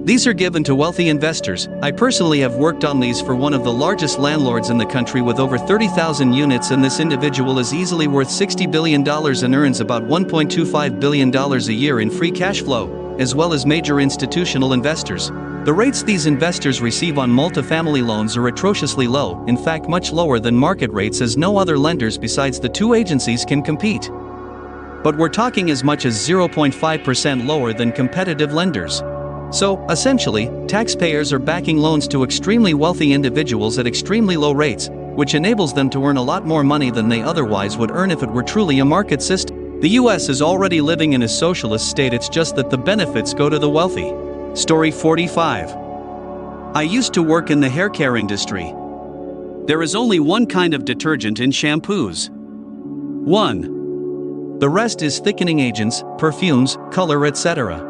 Speaker 1: These are given to wealthy investors. I personally have worked on these for one of the largest landlords in the country with over 30,000 units, and this individual is easily worth $60 billion and earns about $1.25 billion a year in free cash flow, as well as major institutional investors. The rates these investors receive on multifamily loans are atrociously low, in fact much lower than market rates, as no other lenders besides the two agencies can compete. But we're talking as much as 0.5% lower than competitive lenders. So, essentially, taxpayers are backing loans to extremely wealthy individuals at extremely low rates, which enables them to earn a lot more money than they otherwise would earn if it were truly a market system. The US is already living in a socialist state, it's just that the benefits go to the wealthy. Story 45. I used to work in the hair care industry. There is only one kind of detergent in shampoos. 1. The rest is thickening agents, perfumes, color, etc.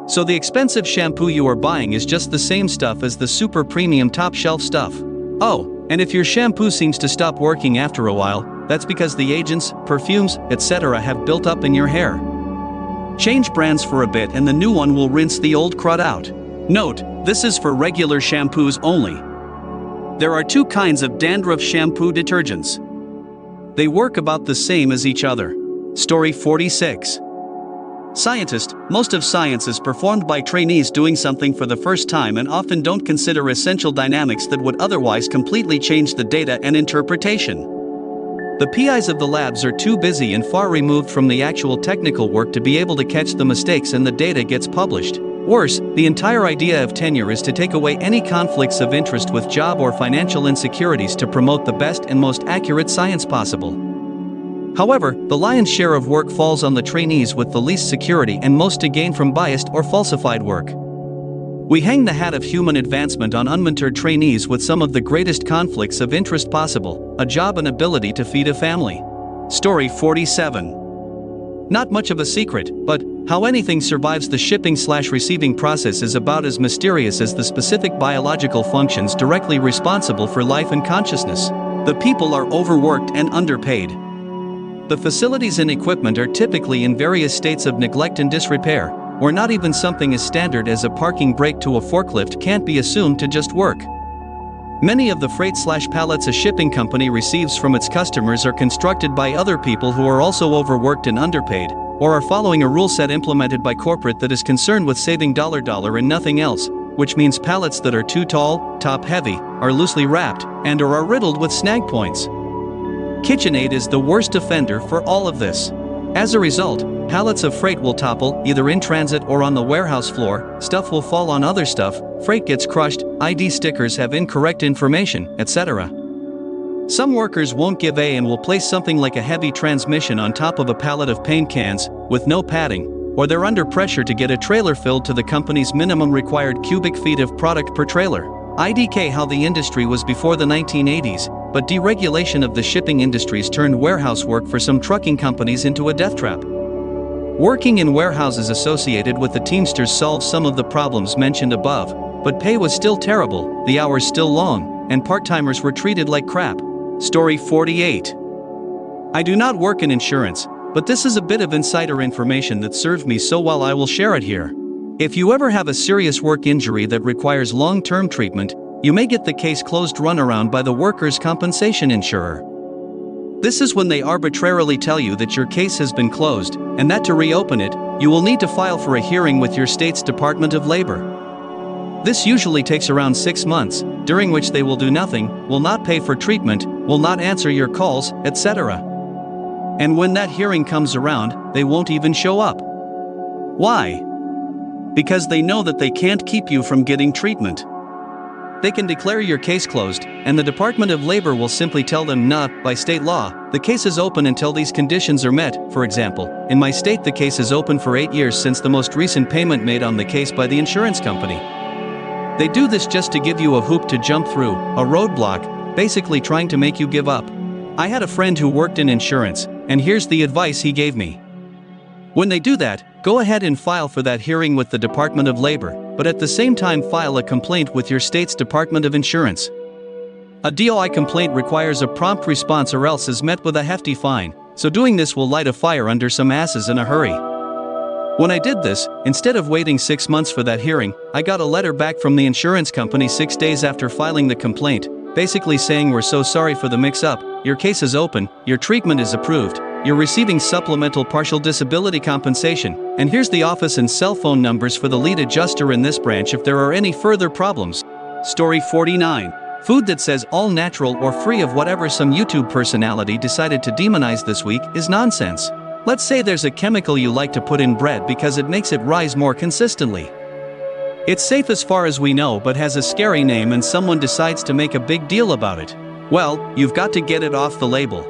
Speaker 1: So the expensive shampoo you are buying is just the same stuff as the super premium top shelf stuff. Oh, and if your shampoo seems to stop working after a while, that's because the agents, perfumes, etc. have built up in your hair. Change brands for a bit and the new one will rinse the old crud out. Note, this is for regular shampoos only. There are two kinds of dandruff shampoo detergents. They work about the same as each other. Story 46. Scientist. Most of science is performed by trainees doing something for the first time and often don't consider essential dynamics that would otherwise completely change the data and interpretation. The PIs of the labs are too busy and far removed from the actual technical work to be able to catch the mistakes and the data gets published. Worse, the entire idea of tenure is to take away any conflicts of interest with job or financial insecurities to promote the best and most accurate science possible. However, the lion's share of work falls on the trainees with the least security and most to gain from biased or falsified work. We hang the hat of human advancement on unmentored trainees with some of the greatest conflicts of interest possible: a job and ability to feed a family. Story 47. Not much of a secret, but how anything survives the shipping/receiving process is about as mysterious as the specific biological functions directly responsible for life and consciousness. The people are overworked and underpaid. The facilities and equipment are typically in various states of neglect and disrepair, where not even something as standard as a parking brake to a forklift can't be assumed to just work. Many of the freight/pallets a shipping company receives from its customers are constructed by other people who are also overworked and underpaid, or are following a rule set implemented by corporate that is concerned with saving dollar and nothing else, which means pallets that are too tall, top-heavy, are loosely wrapped, and/or are riddled with snag points. KitchenAid is the worst offender for all of this. As a result, pallets of freight will topple, either in transit or on the warehouse floor, stuff will fall on other stuff, freight gets crushed, ID stickers have incorrect information, etc. Some workers won't give A and will place something like a heavy transmission on top of a pallet of paint cans, with no padding, or they're under pressure to get a trailer filled to the company's minimum required cubic feet of product per trailer. IDK how the industry was before the 1980s, but deregulation of the shipping industries turned warehouse work for some trucking companies into a death trap. Working in warehouses associated with the Teamsters solved some of the problems mentioned above, but pay was still terrible, the hours still long, and part-timers were treated like crap. Story 48. I do not work in insurance, but this is a bit of insider information that served me so well I will share it here. If you ever have a serious work injury that requires long-term treatment, you may get the case closed runaround by the workers' compensation insurer. This is when they arbitrarily tell you that your case has been closed, and that to reopen it, you will need to file for a hearing with your state's Department of Labor. This usually takes around 6 months, during which they will do nothing, will not pay for treatment, will not answer your calls, etc. And when that hearing comes around, they won't even show up. Why? Because they know that they can't keep you from getting treatment. They can declare your case closed, and the Department of Labor will simply tell them, nah, by state law, the case is open until these conditions are met. For example, in my state the case is open for 8 years since the most recent payment made on the case by the insurance company. They do this just to give you a hoop to jump through, a roadblock, basically trying to make you give up. I had a friend who worked in insurance, and here's the advice he gave me. When they do that, go ahead and file for that hearing with the Department of Labor, but at the same time file a complaint with your state's Department of Insurance. A DOI complaint requires a prompt response or else is met with a hefty fine, so doing this will light a fire under some asses in a hurry. When I did this, instead of waiting 6 months for that hearing, I got a letter back from the insurance company 6 days after filing the complaint, basically saying we're so sorry for the mix-up, your case is open, your treatment is approved, you're receiving supplemental partial disability compensation, and here's the office and cell phone numbers for the lead adjuster in this branch if there are any further problems. Story 49. Food that says all natural or free of whatever some YouTube personality decided to demonize this week is nonsense. Let's say there's a chemical you like to put in bread because it makes it rise more consistently. It's safe as far as we know but has a scary name and someone decides to make a big deal about it. Well, you've got to get it off the label.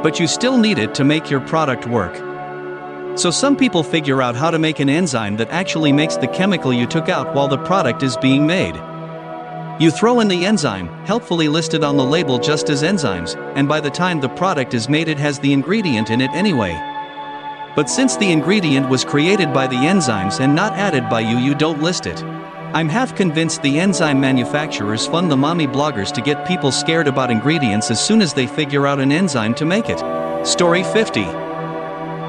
Speaker 1: But you still need it to make your product work. So some people figure out how to make an enzyme that actually makes the chemical you took out while the product is being made. You throw in the enzyme, helpfully listed on the label just as enzymes, and by the time the product is made it has the ingredient in it anyway. But since the ingredient was created by the enzymes and not added by you, you don't list it. I'm half convinced the enzyme manufacturers fund the mommy bloggers to get people scared about ingredients as soon as they figure out an enzyme to make it. Story 50.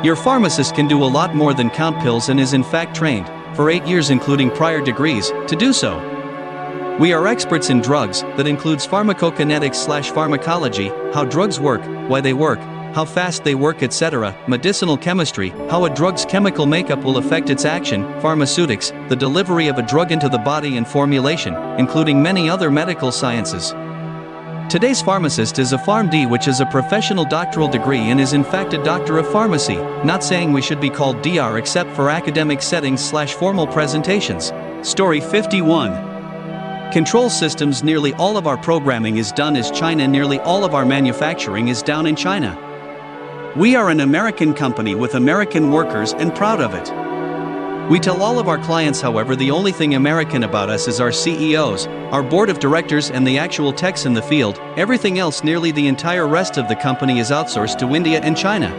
Speaker 1: Your pharmacist can do a lot more than count pills and is in fact trained, for 8 years including prior degrees, to do so. We are experts in drugs, that includes pharmacokinetics/pharmacology, how drugs work, why they work, how fast they work, etc., medicinal chemistry, how a drug's chemical makeup will affect its action, pharmaceutics, the delivery of a drug into the body and formulation, including many other medical sciences. Today's pharmacist is a PharmD, which is a professional doctoral degree and is in fact a doctor of pharmacy, not saying we should be called DR except for academic settings/formal presentations. Story 51. Control systems. Nearly all of our programming is done as China. Nearly all of our manufacturing is down in China. We are an American company with American workers and proud of it. We tell all of our clients, however, the only thing American about us is our CEOs, our board of directors and the actual techs in the field. Everything else, nearly the entire rest of the company, is outsourced to India and China.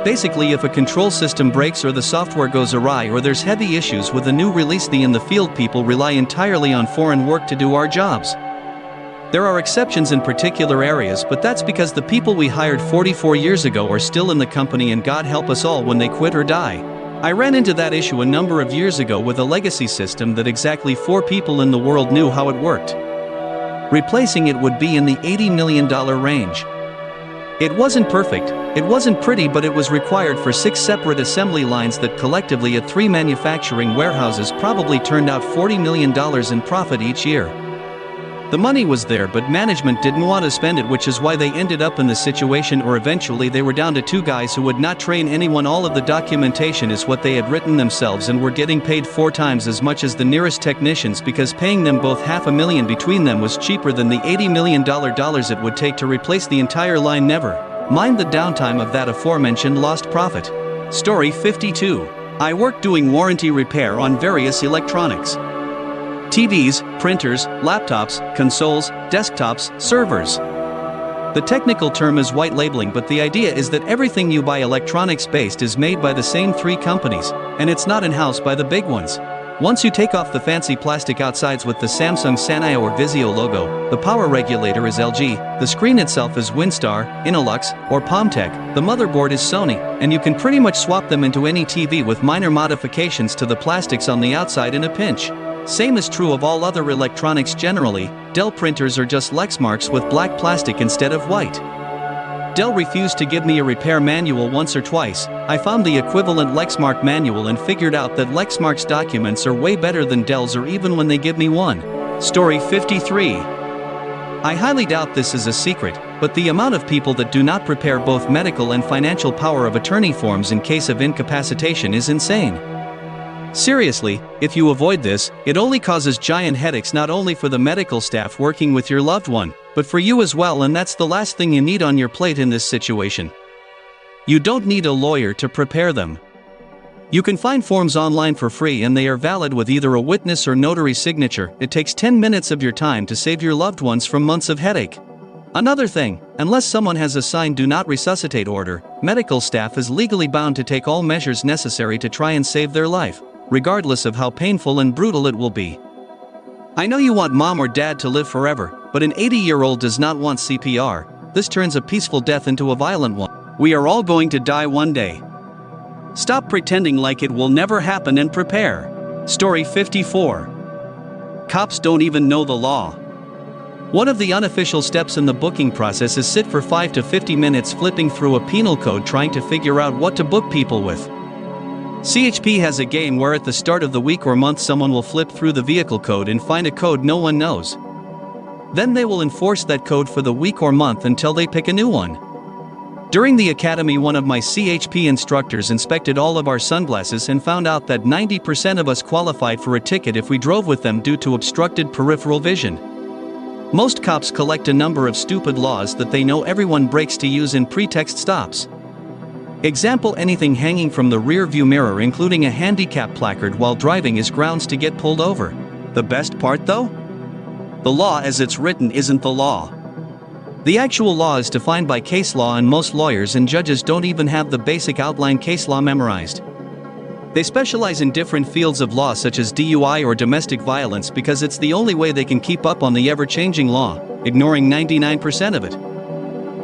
Speaker 1: Basically, if a control system breaks or the software goes awry or there's heavy issues with a new release, the in the field people rely entirely on foreign work to do our jobs. There are exceptions in particular areas, but that's because the people we hired 44 years ago are still in the company, and God help us all when they quit or die. I ran into that issue a number of years ago with a legacy system that exactly 4 people in the world knew how it worked. Replacing it would be in the $80 million range. It wasn't perfect, it wasn't pretty, but it was required for 6 separate assembly lines that collectively at 3 manufacturing warehouses probably turned out $40 million in profit each year. The money was there, but management didn't want to spend it, which is why they ended up in the situation, or eventually they were down to 2 guys who would not train anyone. All of the documentation is what they had written themselves and were getting paid 4 times as much as the nearest technicians, because paying them both $500,000 between them was cheaper than the $80 million it would take to replace the entire line, never mind the downtime of that aforementioned lost profit. Story 52. I work doing warranty repair on various electronics. TVs, printers, laptops, consoles, desktops, servers. The technical term is white labeling, but the idea is that everything you buy electronics based is made by the same 3 companies, and it's not in-house by the big ones. Once you take off the fancy plastic outsides with the Samsung Sanyo or Vizio logo, the power regulator is LG, the screen itself is Winstar, Innolux, or Palmtech, the motherboard is Sony, and you can pretty much swap them into any TV with minor modifications to the plastics on the outside in a pinch. Same is true of all other electronics generally. Dell printers are just Lexmarks with black plastic instead of white. Dell refused to give me a repair manual once or twice. I found the equivalent Lexmark manual and figured out that Lexmark's documents are way better than Dell's, or even when they give me one. Story 53. I highly doubt this is a secret, but the amount of people that do not prepare both medical and financial power of attorney forms in case of incapacitation is insane. Seriously, if you avoid this, it only causes giant headaches, not only for the medical staff working with your loved one, but for you as well, and that's the last thing you need on your plate in this situation. You don't need a lawyer to prepare them. You can find forms online for free, and they are valid with either a witness or notary signature. It takes 10 minutes of your time to save your loved ones from months of headache. Another thing, unless someone has a signed do not resuscitate order, medical staff is legally bound to take all measures necessary to try and save their life, regardless of how painful and brutal it will be. I know you want mom or dad to live forever, but an 80-year-old does not want CPR. This turns a peaceful death into a violent one. We are all going to die one day. Stop pretending like it will never happen and prepare. Story 54. Cops don't even know the law. One of the unofficial steps in the booking process is sit for 5 to 50 minutes flipping through a penal code trying to figure out what to book people with. CHP has a game where at the start of the week or month someone will flip through the vehicle code and find a code no one knows. Then they will enforce that code for the week or month until they pick a new one. During the academy, one of my CHP instructors inspected all of our sunglasses and found out that 90% of us qualified for a ticket if we drove with them due to obstructed peripheral vision. Most cops collect a number of stupid laws that they know everyone breaks to use in pretext stops. Example: anything hanging from the rear view mirror, including a handicap placard while driving, is grounds to get pulled over. The best part though? The law as it's written isn't the law. The actual law is defined by case law, and most lawyers and judges don't even have the basic outline case law memorized. They specialize in different fields of law such as DUI or domestic violence because it's the only way they can keep up on the ever-changing law, ignoring 99% of it.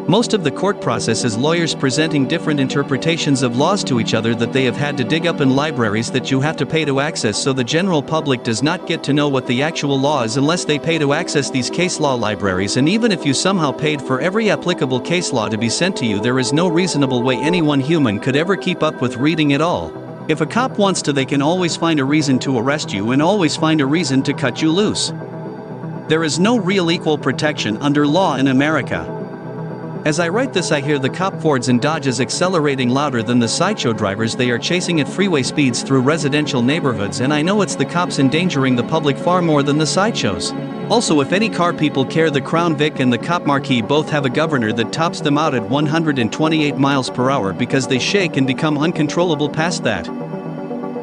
Speaker 1: Most of the court process is lawyers presenting different interpretations of laws to each other that they have had to dig up in libraries that you have to pay to access, so the general public does not get to know what the actual law is unless they pay to access these case law libraries. And even if you somehow paid for every applicable case law to be sent to you, there is no reasonable way anyone human could ever keep up with reading it all. If a cop wants to, they can always find a reason to arrest you and always find a reason to cut you loose. There is no real equal protection under law in America. As I write this, I hear the cop Fords and Dodges accelerating louder than the sideshow drivers they are chasing at freeway speeds through residential neighborhoods, and I know it's the cops endangering the public far more than the sideshows. Also, if any car people care, the Crown Vic and the Cop Marquis both have a governor that tops them out at 128 miles per hour because they shake and become uncontrollable past that.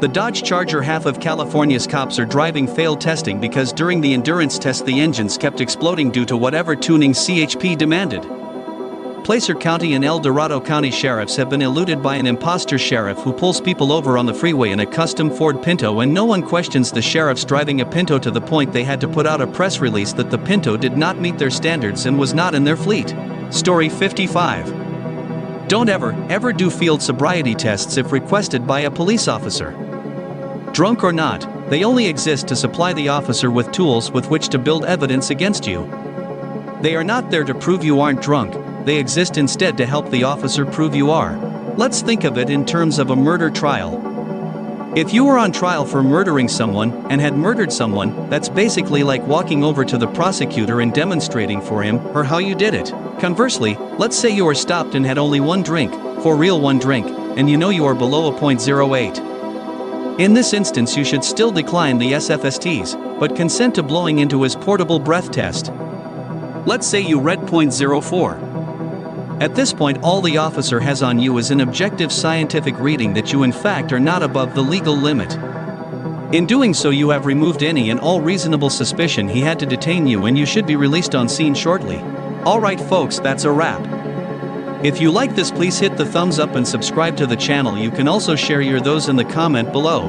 Speaker 1: The Dodge Charger half of California's cops are driving failed testing because during the endurance test the engines kept exploding due to whatever tuning CHP demanded. Placer County and El Dorado County sheriffs have been eluded by an imposter sheriff who pulls people over on the freeway in a custom Ford Pinto, and no one questions the sheriffs driving a Pinto to the point they had to put out a press release that the Pinto did not meet their standards and was not in their fleet. Story 55. Don't ever do field sobriety tests if requested by a police officer. Drunk or not, they only exist to supply the officer with tools with which to build evidence against you. They are not there to prove you aren't drunk. They exist instead to help the officer prove you are. Let's think of it in terms of a murder trial. If you were on trial for murdering someone and had murdered someone, that's basically like walking over to the prosecutor and demonstrating for him or how you did it. Conversely, let's say you were stopped and had only one drink, for real one drink, and you know you are below a .08. In this instance, you should still decline the SFSTs, but consent to blowing into his portable breath test. Let's say you read .04. At this point, all the officer has on you is an objective scientific reading that you in fact are not above the legal limit. In doing so, you have removed any and all reasonable suspicion he had to detain you, and you should be released on scene shortly. Alright folks, that's a wrap. If you like this, please hit the thumbs up and subscribe to the channel. You can also share your thoughts in the comment below.